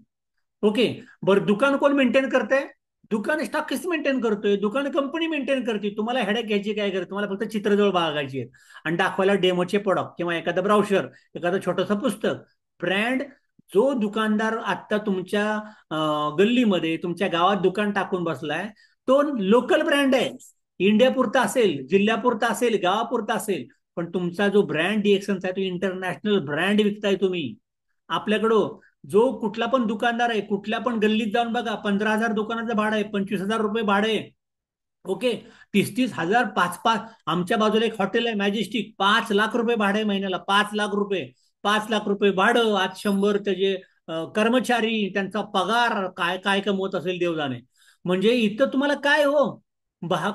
ओके. बरं, दुकान कोण मेंटेन करतंय? दुकान स्टॉकिस्ट मेंटेन करतोय, दुकान कंपनी मेंटेन करते. तुम्हाला हेडेक घ्यायची काय गरज, तुम्हाला फक्त चित्रजवळ बघायची आहेत आणि दाखवायला डेमोचे प्रोडक्ट किंवा एखादं ब्राउशर, एखादं छोटंसं पुस्तक. ब्रँड, जो दुकानदार आता तुमच्या गल्लीमध्ये तुमच्या गावात दुकान टाकून बसलाय, तो लोकल ब्रँड आहे. इंडियापुरता असेल, जिल्ह्यापुरता असेल, गावापुरता असेल. पण तुमचा जो ब्रँड डीएक्सनचा आहे तो इंटरनॅशनल ब्रँड विकताय तुम्ही. आपल्याकडं जो कुठला पण दुकानदार आहे, कुठल्या पण गल्लीत जाऊन बघा, 15,000 दुकानाचं भाडं आहे, 25,000 रुपये भाडे आहे. ओके, 30-30 हजार, 5-5. आमच्या बाजूला एक हॉटेल आहे मॅजेस्टिक, 5 लाख रुपये भाडे महिन्याला, 5 लाख रुपये. 5 लाख रुपये भाडं, आज 100 त्याचे कर्मचारी, त्यांचा पगार काय काय कमवत असेल देव जाणे. म्हणजे इथं तुम्हाला काय हो,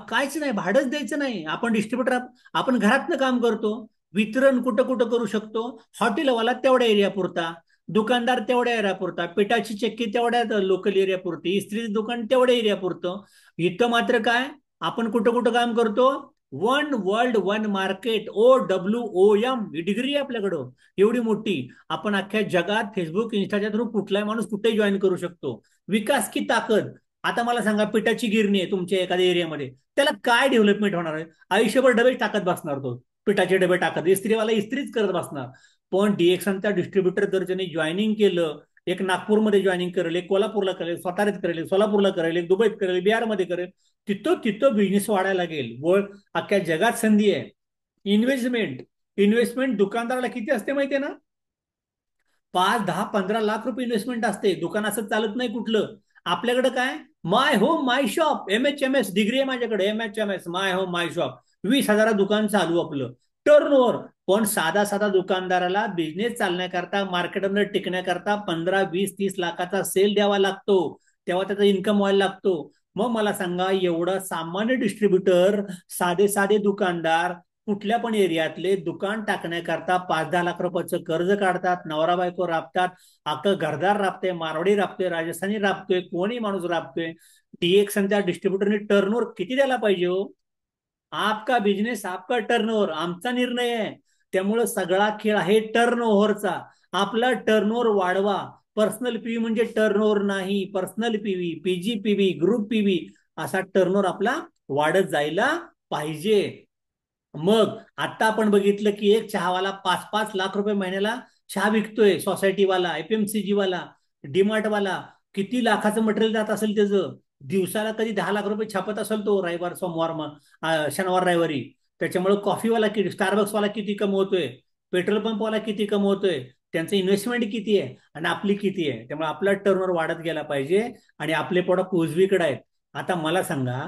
कायच नाही, भाडंच द्यायचं नाही. आपण डिस्ट्रीब्युटर, आपण घरातनं काम करतो. वितरण कुठं कुठं करू शकतो. हॉटेलवाला तेवढ्या एरिया पुरता, दुकानदार तेवढ्या एरिया पुरता, पिठाची चक्की तेवढ्या लोकल एरिया पुरती, इस्त्रीचं दुकान तेवढ्या एरिया पुरतं. इथं मात्र काय, आपण कुठं कुठं काम करतो. One world one market, OWOM ही डिग्री आहे आपल्याकडं एवढी मोठी. आपण अख्ख्या जगात फेसबुक इंस्टाच्या थ्रू कुठलाही माणूस कुठेही जॉईन करू शकतो. विकास की ताकद. आता मला सांगा, पिठाची गिरणी आहे तुमच्या एखाद्या एरियामध्ये, त्याला काय डेव्हलपमेंट होणार आहे? आयुष्यभर डबे टाकत बसणार तो, पिठाचे डबे टाकत, इस्त्रीवाला इस्त्रीच करत बसणार. पण डीएक्सनचा डिस्ट्रीब्युटर जर ज्याने जॉईनिंग केलं, एक नागपूरमध्ये जॉईनिंग करेल, एक कोल्हापूरला करेल, साताऱ्यात करेल, सोलापूरला करेल, एक दुबईत करेल, बिहारमध्ये करेल, तिथं तिथं बिझनेस वाढायला लागेल. व अख्ख्या जगात संधी आहे. इन्व्हेस्टमेंट, इन्व्हेस्टमेंट दुकानदाराला किती असते माहितीये ना? 5, 10, 15 लाख रुपये इन्व्हेस्टमेंट असते. दुकान असं चालत नाही कुठलं. आपल्याकडे काय, माय होम माय शॉप, MHMS डिग्री आहे माझ्याकडे, MHMS माय होम माय शॉप. 20,000 दुकान चालू आपलं, टर्न ओव्हर. पण साधा साधा दुकानदाराला बिझनेस चालण्याकरता, मार्केटमध्ये टिकण्याकरता 15, 20, 30 लाखाचा सेल द्यावा लागतो. तेव्हा त्याचा इन्कम व्हायला लागतो. मग मला सांगा, एवढं सामान्य डिस्ट्रीब्युटर, साधे साधे दुकानदार कुठल्या पण एरियातले दुकान टाकण्याकरता 5-10 लाख रुपयाचं कर्ज काढतात. नवरा बायको राबतात, अख्खं घरदार राबते, मारवाडी राबतोय, राजस्थानी राबतोय, कोणी माणूस राबतोय. डीएक्सनच्या डिस्ट्रीब्युटरने टर्नओव्हर किती द्यायला पाहिजे हो? आपका बिझनेस आपका टर्नओव्हर, आमचा निर्णय आहे. त्यामुळे सगळा खेळ आहे टर्नओव्हरचा. आपला टर्नओव्हर वाढवा. पर्सनल पीव्ही म्हणजे टर्नओव्हर नाही, personal PV, PG PV, group PV, असा टर्नओव्हर आपला वाढत जायला पाहिजे. मग आता आपण बघितलं की एक चहावाला 5-5 लाख रुपये महिन्याला चहा विकतोय. सोसायटीवाला, FMCG वाला, डीमार्ट वाला, किती लाखाचं मटेरियल जात असेल त्याचं. दिवसाला कधी 10 लाख रुपये छापत असेल तो, रविवार सोमवार शनिवार रविवारी. त्याच्यामुळे कॉफीवाला किती, स्टारबक्सवाला किती कमवतोय, पेट्रोल पंपवाला किती कमवतोय, त्यांचं इन्व्हेस्टमेंट किती आहे आणि आपली किती आहे. त्यामुळे आपला टर्नओव्हर वाढत गेला पाहिजे आणि आपले प्रोडक्ट उजवीकडे आहेत. आता मला सांगा,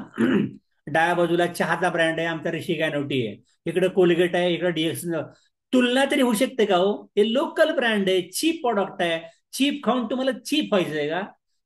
डाव्या बाजूला चहाचा ब्रँड आहे आमचा, ऋषी गॅनोटी आहे, इकडे कोलगेट आहे, इकडे डीएक्सन. तुलना तरी होऊ शकते का हो? हे लोकल ब्रँड आहे, चीप प्रोडक्ट आहे. चीप खाऊन तुम्हाला चीप व्हायचंय का?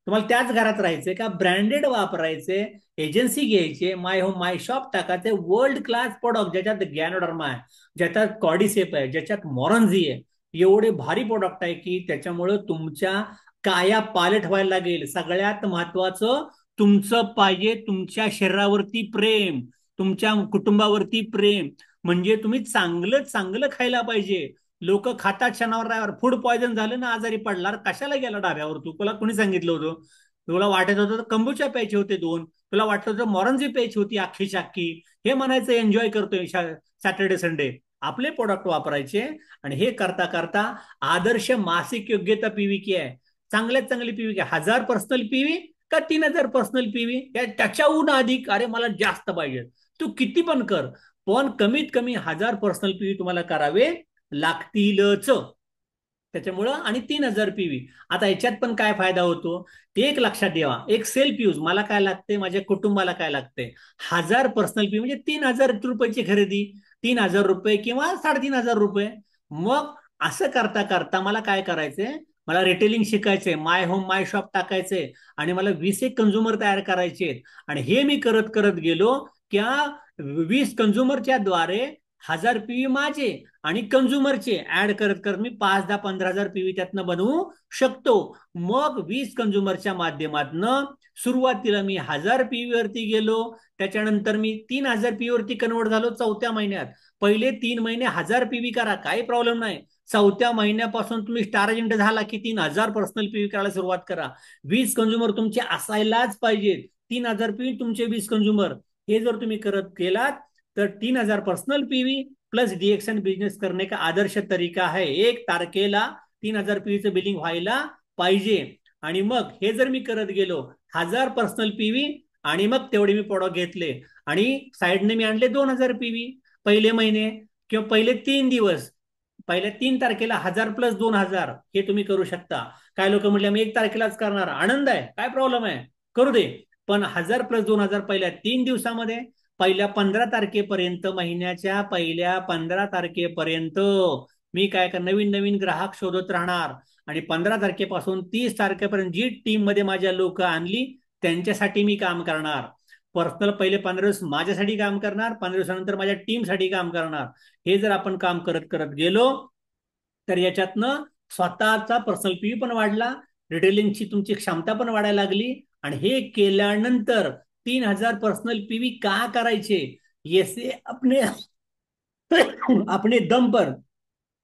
तुम्हाला त्याच घरात राहायचंय का? ब्रँडेड वापरायचे, एजन्सी घ्यायची, माय होम माय शॉप टाकायचे, वर्ल्ड क्लास प्रोडक्ट ज्याच्यात गॅनोडर्मा आहे, ज्याच्यात कॉडिसेप आहे, ज्याच्यात मॉरन्झी आहे. एवढे भारी प्रोडक्ट आहे की त्याच्यामुळे तुमच्या काया पालट व्हायला लागेल. सगळ्यात महत्वाचं, तुमचं पाहिजे तुमच्या शरीरावरती प्रेम, तुमच्या कुटुंबावरती प्रेम. म्हणजे तुम्ही चांगलं चांगलं खायला पाहिजे. लोक खातात शनिवार रविवार, फूड पॉयझन झालं ना, आजारी पडणार, कशाला गेला डाब्यावर तू, तुला कोणी सांगितलं होतं? तुला वाटत होतं कंबुचा प्यायचे होते दोन, तुला वाटत होतं मॉरन्झी प्यायची होती अख्खीची अख्खी, हे म्हणायचं एन्जॉय करतोय सॅटर्डे संडे, आपले प्रोडक्ट वापरायचे. आणि हे करता करता आदर्श मासिक योग्यता पीव्ही आहे, चांगल्यात चांगली पीव्ही, 1000 पीव्ही का 3000 पीव्ही, त्याच्याहून अधिक, अरे मला जास्त पाहिजे, तू किती पण कर, पण कमीत कमी 1000 पीव्ही तुम्हाला करावे लागतीलच. त्याच्यामुळं आणि 3000 पीव्ही. आता याच्यात पण काय फायदा होतो ते एक लक्षात ठेवा, एक सेल्फ यूज, मला काय लागते, माझ्या कुटुंबाला काय लागते, 1000 पीव्ही म्हणजे 3000 रुपयाची खरेदी, 3000 रुपये किंवा 3500 रुपये. मग असं करता करता मला काय करायचंय, मला रिटेलिंग शिकायचंय, माय होम माय शॉप टाकायचंय, आणि मला 20 एक कंझ्युमर तयार करायचे. आणि हे मी करत करत गेलो, त्या 20 कंझ्युमरच्या द्वारे 1000 पीव्ही माझे आणि कंझ्युमरचे ऍड करत करत मी 5, 10, 15 हजार पीव्ही त्यातनं बनवू शकतो. मग 20 कंझ्युमरच्या माध्यमातनं सुरुवातीला मी 1000 पीव्ही वरती गेलो, त्याच्यानंतर मी 3000 पीव्ही वरती कन्वर्ट झालो चौथ्या महिन्यात. पहिले 3 महिने 1000 पीव्ही करा, काही प्रॉब्लेम नाही. चौथ्या महिन्यापासून तुम्ही स्टार एजंट झाला की 3000 पीव्ही करायला सुरुवात करा. 20 कंझ्युमर तुमचे असायलाच पाहिजेत, 3000 पीव्ही तुमचे 20 कंझ्युमर. हे जर तुम्ही करत गेलात तर 3000 पीव्ही प्लस डीएक्शन बिजनेस करने का आदर्श तरीका है. 1 तारखेला 3000 पीव्हीचं बिलिंग व्हायला पाहिजे. आणि मग हे जर मी करत गेलो 1000 पीव्ही, आणि मग तेवढे मी प्रोडक्ट घेतले, आणि साईडने मी आणले 2000 पीव्ही पहिले महिने किंवा पहिले 3 दिवस, पहिल्या 3 तारखेला 1000 + 2000 हे तुम्ही करू शकता. काय लोक म्हटले मी 1 तारखेलाच करणार, आनंद आहे, काय प्रॉब्लेम आहे, करू दे. पण 1000 + 2000 पहिल्या 3 दिवसामध्ये, पहिल्या 15 तारखेपर्यंत, महिन्याच्या पहिल्या 15 तारखेपर्यंत मी काय कर, नवीन नवीन ग्राहक शोधत राहणार. आणि 15 तारखेपासून 30 तारखेपर्यंत जी टीम मध्ये माझ्या लोक आणली त्यांच्यासाठी मी काम करणार. पर्सनल पहिले 15 दिवस माझ्यासाठी काम करणार, 15 दिवसानंतर माझ्या टीमसाठी काम करणार. हे जर आपण काम करत करत गेलो तर याच्यातनं स्वतःचा पर्सनल पीव्ही पण वाढला, रिटेलिंगची तुमची क्षमता पण वाढायला लागली. आणि हे केल्यानंतर 3000 पर्सनल पीव्ही का करायचे, येसे अपने अपने दम पर,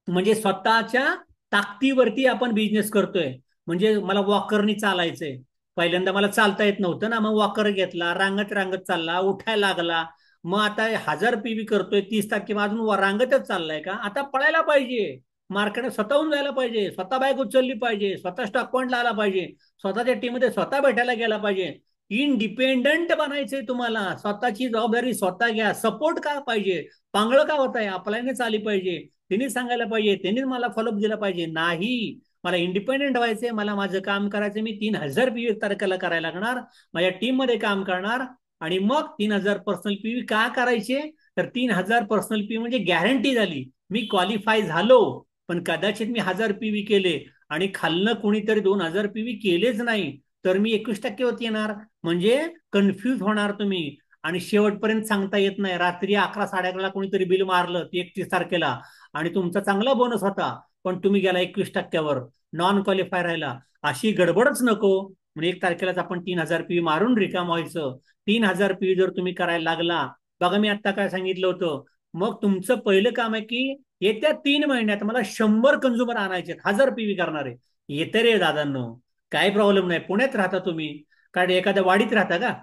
म्हणजे स्वतःच्या ताकदीवरती आपण बिझनेस करतोय. म्हणजे मला वॉकरनी चालायचंय, पहिल्यांदा मला चालता येत नव्हतं ना, मग वॉकर घेतला, रांगत रांगत चालला, उठायला लागला. मग आता 1000 पीव्ही करतोय 30 तारखे, अजून रांगतच चाललाय का, आता पळायला पाहिजे, मार्केट स्वतःहून जायला पाहिजे, स्वतः बाईक उचलली पाहिजे, स्वतः स्टॉक पॉईंट लावला पाहिजे, स्वतःच्या टीम मध्ये स्वतः भेटायला गेला पाहिजे. इंडिपेंडंट बनायचंय तुम्हाला, स्वतःची जबाबदारी स्वतः घ्या. सपोर्ट का पाहिजे, पांगळ का होत आहे, आपल्यानेच आली पाहिजे, त्यांनी सांगायला पाहिजे, त्यांनीच मला फॉलोअप दिला पाहिजे, नाही. मला इंडिपेंडेंट व्हायचंय, मला माझं काम करायचं, मी 3000 पीव्ही 1 तारखेला करायला लागणार, माझ्या टीम मध्ये काम करणार. आणि मग 3000 पर्सनल पीव्ही का करायचे, तर 3000 पर्सनल पीव्ही म्हणजे गॅरंटी झाली, मी क्वालिफाय झालो. पण कदाचित मी 1000 पीव्ही केले आणि खालनं कोणीतरी 2000 पीव्ही केलेच नाही, तर मी 21% होती येणार, म्हणजे कन्फ्यूज होणार तुम्ही. आणि शेवटपर्यंत सांगता येत नाही, रात्री 11, 11:30 कोणीतरी बिल मारलं 31 तारखेला, आणि तुमचा चांगला बोनस होता, पण तुम्ही गेला 21%वर, नॉन क्वालिफाय राहिला. अशी गडबडच नको. म्हणजे 1 तारखेलाच आपण 3000 पीव्ही मारून रिकाम व्हायचं. 3000 पीव्ही जर तुम्ही करायला लागला, बघा मी आता काय सांगितलं होतं, मग तुमचं पहिलं काम आहे की येत्या 3 महिन्यात मला 100 कंझ्युमर आणायचे, 1000 पीव्ही करणारे. येते रे दादांनो, काय प्रॉब्लेम नाही. पुण्यात राहता तुम्ही, कारण एखाद्या वाडीत राहता का,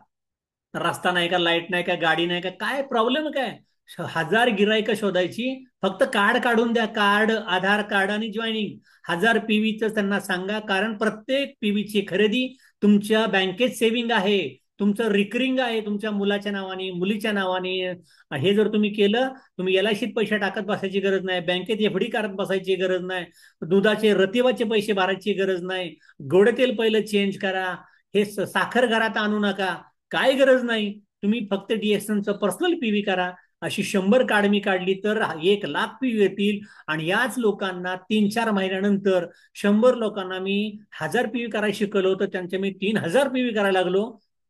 रस्ता नाही का, लाईट नाही का, गाडी नाही का, काय प्रॉब्लेम काय, 1000 गिरायक शोधायची, फक्त कार्ड काढून द्या, कार्ड, आधार कार्ड आणि जॉईनिंग. 1000 पीव्हीच त्यांना सांगा, कारण प्रत्येक पीव्हीची खरेदी तुमच्या बँकेत सेव्हिंग आहे, तुमचं रिकरिंग आहे, तुमच्या मुलाच्या नावाने, मुलीच्या नावाने. हे जर तुम्ही केलं, तुम्ही एलआयसीत पैसे टाकत बसायची गरज नाही, बँकेत एफडी करत बसायची गरज नाही, दुधाचे रतिवाचे पैसे भरायची गरज नाही, गोडे तेल पहिलं चेंज करा, हे साखर घरात आणू नका, काय गरज नाही. तुम्ही फक्त डीएक्सनचं पर्सनल पीव्ही करा. अशी 100 कार्ड मी काढली तर 1 लाख पीव्ही येतील. आणि याच लोकांना 3, 4 महिन्यानंतर 100 लोकांना मी 1000 पीव्ही करायला शिकवलं होतं, त्यांच्या मी 3000 पीव्ही करायला लागलो.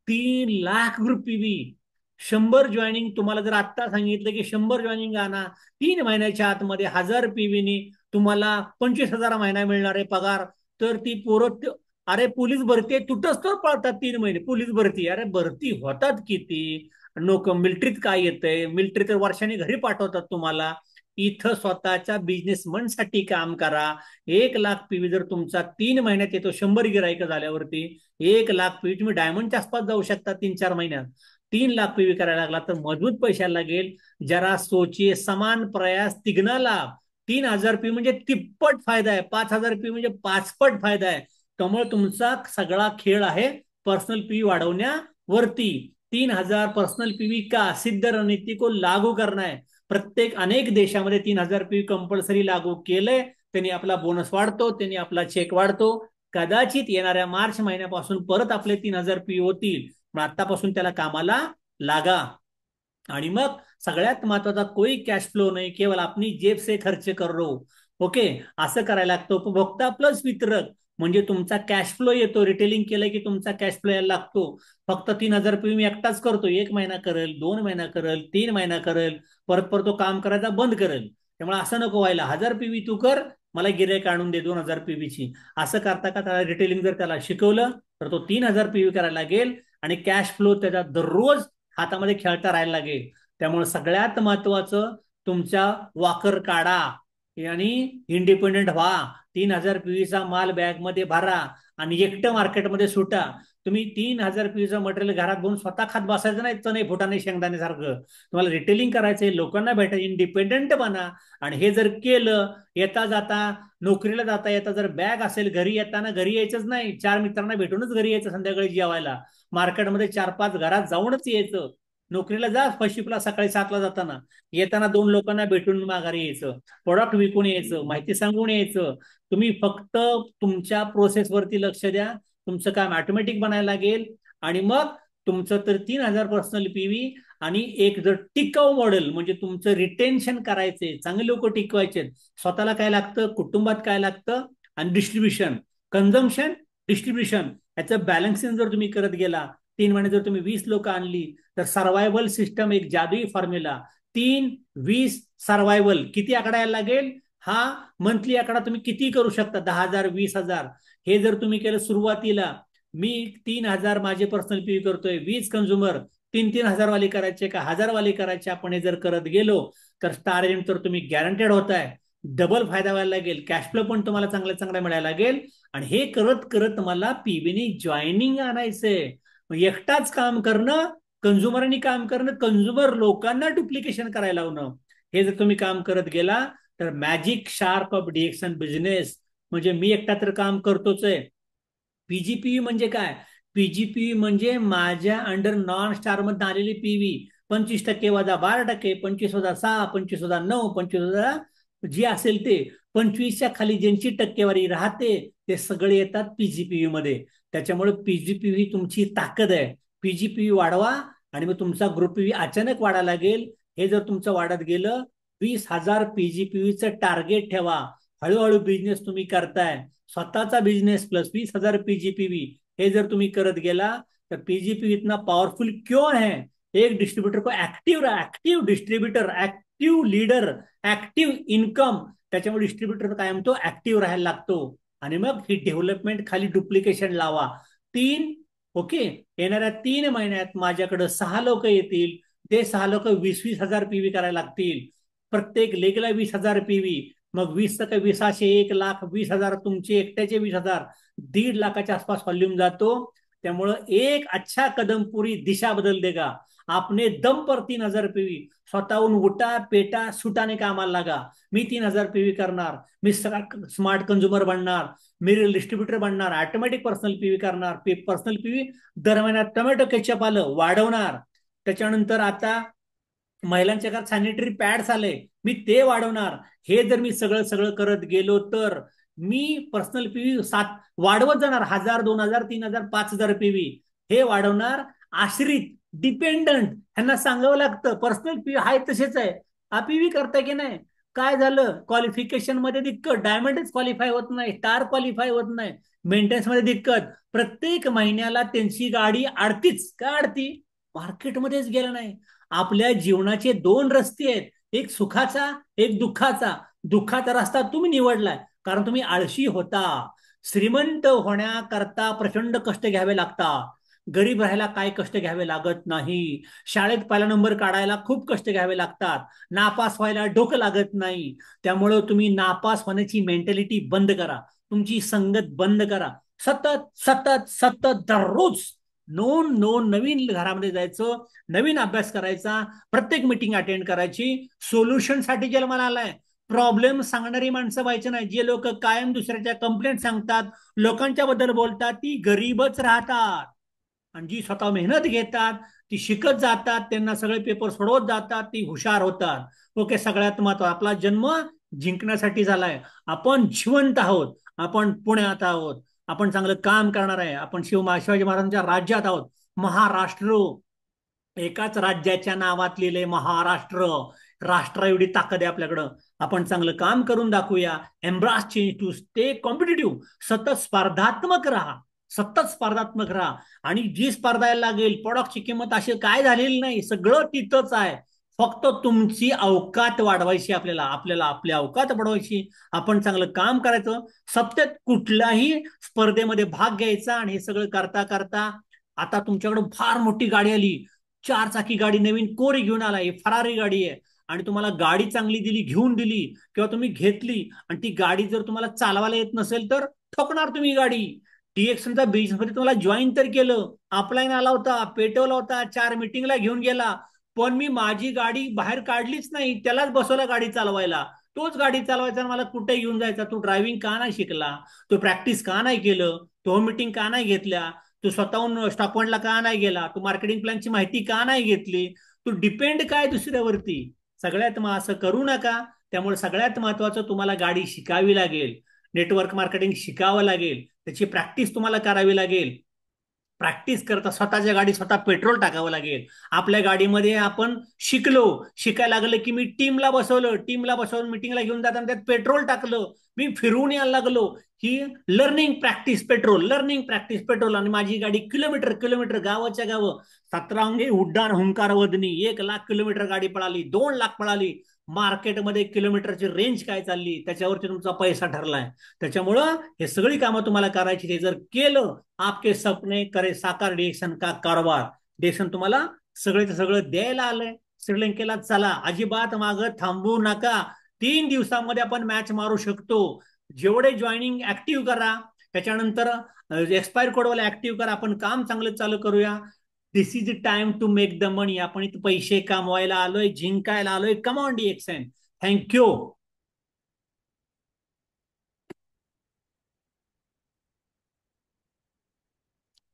3 लाख पीव्ही, 100 जॉईनिंग. तुम्हाला जर आत्ता सांगितलं की 100 जॉईनिंग आणा, 3 महिन्याच्या आतमध्ये 1000 पीव्हीनी तुम्हाला 25,000 महिना मिळणार आहे पगार, तर ती पोरं, अरे पोलीस भरती आहे, तुटच तर पळतात 3 महिने पोलीस भरती, अरे भरती होतात किती, नको मिलिटरीत काय येतंय, मिलिटरी तर वर्षाने घरी पाठवतात तुम्हाला. इथं स्वतःच्या बिझनेसमनसाठी काम करा. 1 लाख पीव्ही जर तुमचा 3 महिन्यात येतो, 100 गिरायक झाल्यावरती 1 लाख पीव्ही तुम्ही डायमंडच्या आसपास जाऊ शकता 3-4 महिन्यात. 3 लाख पीव्ही करायला लागला तर मजबूत पैशाला लागेल. जरा सोचिए, समान प्रयास तिगना लाभ. 3,000 पी म्हणजे तिप्पट फायदा आहे, 5,000 पी म्हणजे पाचपट फायदा आहे. त्यामुळे तुमचा सगळा खेळ आहे पर्सनल पी वाढवण्यावरती. 3,000 पर्सनल पीवी का सिद्ध रणनीति को लागू करना है. प्रत्येक अनेक देशामध्ये 3,000 पीवी कंपल्सरी लागू केलंय. त्यांनी आपला बोनस वाढतो, त्यांनी आपला चेक वाढतो. कदाचित येणाऱ्या मार्च महिन्यापासून परत आपले 3,000 पी होतील. पण आतापासून त्याला कामाला लागा. आणि मग सगळ्यात महत्वाचा, कोई कॅश फ्लो नाही, केवळ अपनी जेब से खर्च कर रो. ओके, असं करायला लागतं. उपभोक्ता प्लस वितरक म्हणजे तुमचा कॅश फ्लो येतो. रिटेलिंग केलं की तुमचा कॅश फ्लो यायला लागतो. फक्त 3,000 रुपये मी एकटाच करतो, 1 महिना करेल, 2 महिना करेल, 3 महिना करेल, परत परत तो काम करायचा बंद करेल. त्यामुळे असं नको व्हायला. 1,000 पीवी तू कर, मला गिराईक आणून दे 2,000 पीवीची. असं करता का त्याला रिटेलिंग जर त्याला शिकवलं तर तो 3,000 पीवी करायला लागेल आणि कॅश फ्लो त्याचा दररोज हातामध्ये खेळता राहायला लागेल. त्यामुळे सगळ्यात महत्वाचं, तुमच्या वाकर काढा आणि इंडिपेंडेंट व्हा. 3,000 पीवीचा माल बॅगमध्ये भरा आणि एकटं मार्केटमध्ये सुटा. तुम्ही 3,000 पीवीचं मटेरियल घरात घेऊन स्वतः खात बसायचं नाही, तर नाही फुटाणे शेंगदाणे सारखं. तुम्हाला रिटेलिंग करायचंय, लोकांना भेटायचं, इंडिपेंडेंट बना. आणि हे जर केलं, येता जाता, नोकरीला जाता येता जर बॅग असेल, घरी येताना घरी यायचंच नाही, 4 मित्रांना भेटूनच घरी यायचं, संध्याकाळी जेवायला मार्केटमध्ये 4-5 घरात जाऊनच यायचं. नोकरीला जा फर्स्ट शिपला सकाळी 7ला जाताना, येताना 2 लोकांना भेटून माघारी यायचं, प्रोडक्ट विकून यायचं, माहिती सांगून यायचं. तुम्ही फक्त तुमच्या प्रोसेसवरती लक्ष द्या, तुमचं काम ऑटोमॅटिक बनायला लागेल. आणि मग तुमचं तर 3,000 पर्सनल पीव्ही आणि एक जर टिकाऊ मॉडेल, म्हणजे तुमचं रिटेन्शन करायचंय, चांगले लोक टिकवायचे. स्वतःला काय लागतं, कुटुंबात काय लागतं, आणि डिस्ट्रीब्युशन, कन्झम्पशन, डिस्ट्रीब्युशन, याचं बॅलन्सिंग जर तुम्ही करत गेला, 3 महिने जर तुम्ही 20 लोक आणली, तर सर्व्हायवल सिस्टम, एक जादुई फॉर्म्युला, 3-20 सर्व्हायवल किती आकडा यायला लागेल. हा मंथली आकडा तुम्ही किती करू शकता, 10,000, 20,000. हे जर तुम्ही केलं सुरुवातीला, मी 3,000 माझे पर्सनल पीव्ही करतोय, 20 कंझ्युमर, 3-3 हजार वाले करायचे का 1,000 वाले करायचे, आपण हे जर करत गेलो तर स्टार तर तुम्ही गॅरंटेड होताय. डबल फायदा व्हायला लागेल, कॅश फ्लो पण तुम्हाला चांगला चांगला मिळायला लागेल. आणि हे करत करत मला पीव्हीनी जॉईनिंग आणायचंय. एकटाच काम करणं, कंझ्युमरनी काम करणं, कंझ्युमर लोकांना डुप्लिकेशन करायला लावणं, हे जर तुम्ही काम करत गेला तर मॅजिक शार्क ऑफ डिएक्शन बिझनेस. म्हणजे मी एकटा तर काम करतोच आहे. पीजीपीव्ही म्हणजे काय, पीजीपीव्ही म्हणजे माझ्या अंडर नॉन स्टार मध्ये आलेली पीव्ही, 25% वजा 12%, 25,600, 25,900, 25,000 जी असेल ते, 25च्या खाली ज्यांची टक्केवारी राहते ते सगळे येतात पीजीपीव्ही मध्ये. त्याच्यामुळे पीजीपीव्ही तुमची ताकद आहे. पीजीपीव्ही वाढवा आणि मग तुमचा ग्रुप पीव्ही अचानक वाढायला लागेल. हे जर तुमचं वाढत गेलं, 20,000 पीजीपीव्हीचं टार्गेट ठेवा. हळूहळू बिझनेस तुम्ही करताय, स्वतःचा बिझनेस प्लस 20,000 पीजीपीव्ही, हे जर तुम्ही करत गेला तर पीजीपीव्ही इतना पावरफुल क्यों है. एक डिस्ट्रीब्यूटर को active distributor, active leader, active income. त्याच्यामुळे डिस्ट्रीब्युटर काय म्हणतो, ऍक्टिव्ह राहायला लागतो. आणि मग ही डेव्हलपमेंट खाली डुप्लिकेशन लावा. तीन, ओके, येणाऱ्या 3 महिन्यात माझ्याकडे 6 लोक येतील. ते 6 लोक 20,000 पीव्ही करायला लागतील. प्रत्येक लेगला 20,000 पीव्ही. मग 20 टक्के 20,000, 1 लाख, 20,000 तुमचे एकट्याचे 20,000, 1.5 लाखाच्या आसपास व्हॉल्यूम जातो. त्यामुळं एक अच्छा कदम पुरी दिशा बदल देगा. आपने दम पर 3,000 पीव्ही, स्वतःहून उठा पेटा सुटाने कामाला लागा. मी 3,000 पीव्ही करणार, मी स्मार्ट कंझ्युमर बनणार, मी डिस्ट्रीब्युटर बनणार, ऑटोमॅटिक पर्सनल पीव्ही करणार, पर्सनल पीव्ही दर महिन्यात टोमॅटो केचप आलं वाढवणार. त्याच्यानंतर आता महिलांच्या घरात सॅनिटरी पॅड्स आले, मी ते वाढवणार. हे जर मी सगळं सगळं करत गेलो तर मी पर्सनल पीव्ही वाढवत जाणार. 1,000, 2,000, 3,000, 5,000 पीव्ही हे वाढवणार. आश्रित, डिपेंडंट, ह्यांना सांगावं लागतं पर्सनल पीव्ही हाय तसेच आहे, हा पीव्ही करता की नाही. काय झालं, क्वालिफिकेशन मध्ये दिक्कत, डायमंडच क्वालिफाय होत नाही, स्टार क्वालिफाय होत नाही, मेंटेनन्स मध्ये दिक्कत, प्रत्येक महिन्याला त्यांची गाडी अडतीच. का अडती, मार्केटमध्येच गेला नाही. आपल्या जीवनाचे 2 रस्ते आहेत, एक सुखाचा, एक दुःखाचा. दुःखाचा रस्ता तुम्ही निवडलाय कारण तुम्ही आळशी होता. श्रीमंत होण्याकरता प्रचंड कष्ट घ्यावे लागतात. गरीब राहायला काय कष्ट घ्यावे लागत नाही. शाळेत पहिला नंबर काढायला खूप कष्ट घ्यावे लागतात. नापास व्हायला डोकं लागत नाही. त्यामुळं तुम्ही नापास होण्याची मेंटॅलिटी बंद करा. तुमची संगत बंद करा. सतत सतत सतत दररोज नोन नोन नवीन घरामध्ये जायचं, नवीन अभ्यास करायचा, प्रत्येक मीटिंग अटेंड करायची. सोल्युशनसाठी जन्माला आलाय. प्रॉब्लेम सांगणारी माणसं व्हायची नाही. जे लोक कायम दुसऱ्याच्या कंप्लेंट सांगतात, लोकांच्या बद्दल बोलतात, ती गरीबच राहतात. आणि जी स्वतः मेहनत घेतात, ती शिकत जातात, त्यांना सगळे पेपर सोडवत जातात, ती हुशार होतात. ओके, सगळ्यात महत्व, आपला जन्म जिंकण्यासाठी झालाय. आपण जिवंत आहोत. आपण पुण्यात आहोत. आपण चांगलं काम करणार आहे. आपण शिवाजी महाराजांच्या राज्यात आहोत. महाराष्ट्र, एकाच राज्याच्या नावात लिहिले महाराष्ट्र. राष्ट्र एवढी ताकद आहे आपल्याकडं. आपण चांगलं काम करून दाखवूया. एम्ब्रास चेंज टू स्टे कॉम्पिटेटिव्ह. सतत स्पर्धात्मक राहा. सतत स्पर्धात्मक राहा. आणि जी स्पर्धा लागेल, प्रोडक्टची किंमत अशी काय झालेली नाही, सगळं तिथंच आहे. फक्त तुमची अवकात वाढवायची. आपल्याला आपल्याला आपली अवकात वाढवायची. आपण चांगलं काम करायचं. सतत कुठल्याही स्पर्धेमध्ये भाग घ्यायचा. आणि हे सगळं करता करता आता तुमच्याकडे फार मोठी गाडी आली. 4 चाकी गाडी नवीन कोरी घेऊन आला. ही फरारी गाडी आहे. आणि तुम्हाला गाडी चांगली दिली, घेऊन दिली, किंवा तुम्ही घेतली, आणि ती गाडी जर तुम्हाला चालवायला येत नसेल तर ठोकणार तुम्ही गाडी. DXNचा बिझनेस मध्ये तुम्हाला जॉईन तर केलं, अपलाईन आला होता, पेटवला होता, 4 मीटिंगला घेऊन गेला, पण मी माझी गाडी बाहेर काढलीच नाही. त्यालाच बसवला गाडी चालवायला. तोच गाडी चालवायचा, मला कुठे घेऊन जायचा. तू ड्रायव्हिंग का नाही शिकला? तू प्रॅक्टिस का नाही केलं? तू होम मीटिंग का नाही घेतल्या? तू स्वतःहून स्टॉक पॉइंटला का नाही गेला? तू मार्केटिंग प्लॅनची माहिती का नाही घेतली? तू डिपेंड काय दुसऱ्यावरती? सगळ्यात मग असं करू नका. त्यामुळे सगळ्यात महत्वाचं, तुम्हाला गाडी शिकावी लागेल. नेटवर्क मार्केटिंग शिकावं लागेल. त्याची प्रॅक्टिस तुम्हाला करावी लागेल. प्रॅक्टिस करता स्वतःच्या गाडी स्वतः पेट्रोल टाकावं लागेल. आपल्या गाडीमध्ये आपण शिकायला लागलं की मी टीमला बसवलं मिटिंगला घेऊन जाताना त्यात पेट्रोल टाकलं. मी फिरून यायला लागलो. ही लर्निंग प्रॅक्टिस पेट्रोल. आणि माझी गाडी किलोमीटर किलोमीटर, गावाच्या गावं, 17 उड्डाण हुंकार वदनी, 1 लाख किलोमीटर गाडी पळाली, 2 लाख पळाली. मार्केटमध्ये किलोमीटरची रेंज काय चालली, त्याच्यावरती तुमचा पैसा ठरलाय. त्याच्यामुळं हे सगळी कामं तुम्हाला करायची. ते जर केलं, आपके सपने करे साकार डिएक्शन का कारभार. डिएक्शन तुम्हाला सगळं द्यायला आलंय. श्रीलंकेला चला, अजिबात मागं थांबू नका. 3 दिवसांमध्ये आपण मॅच मारू शकतो. जेवढे जॉईनिंग ऍक्टिव्ह करा, त्याच्यानंतर एक्सपायर कोडवाला ऍक्टिव्ह करा. आपण काम चांगलं चालू करूया. This is the time to make the money. आपण इथे पैसे कमवायला आलोय, जिंकायला आलोय. Come on DXN. थँक्यू.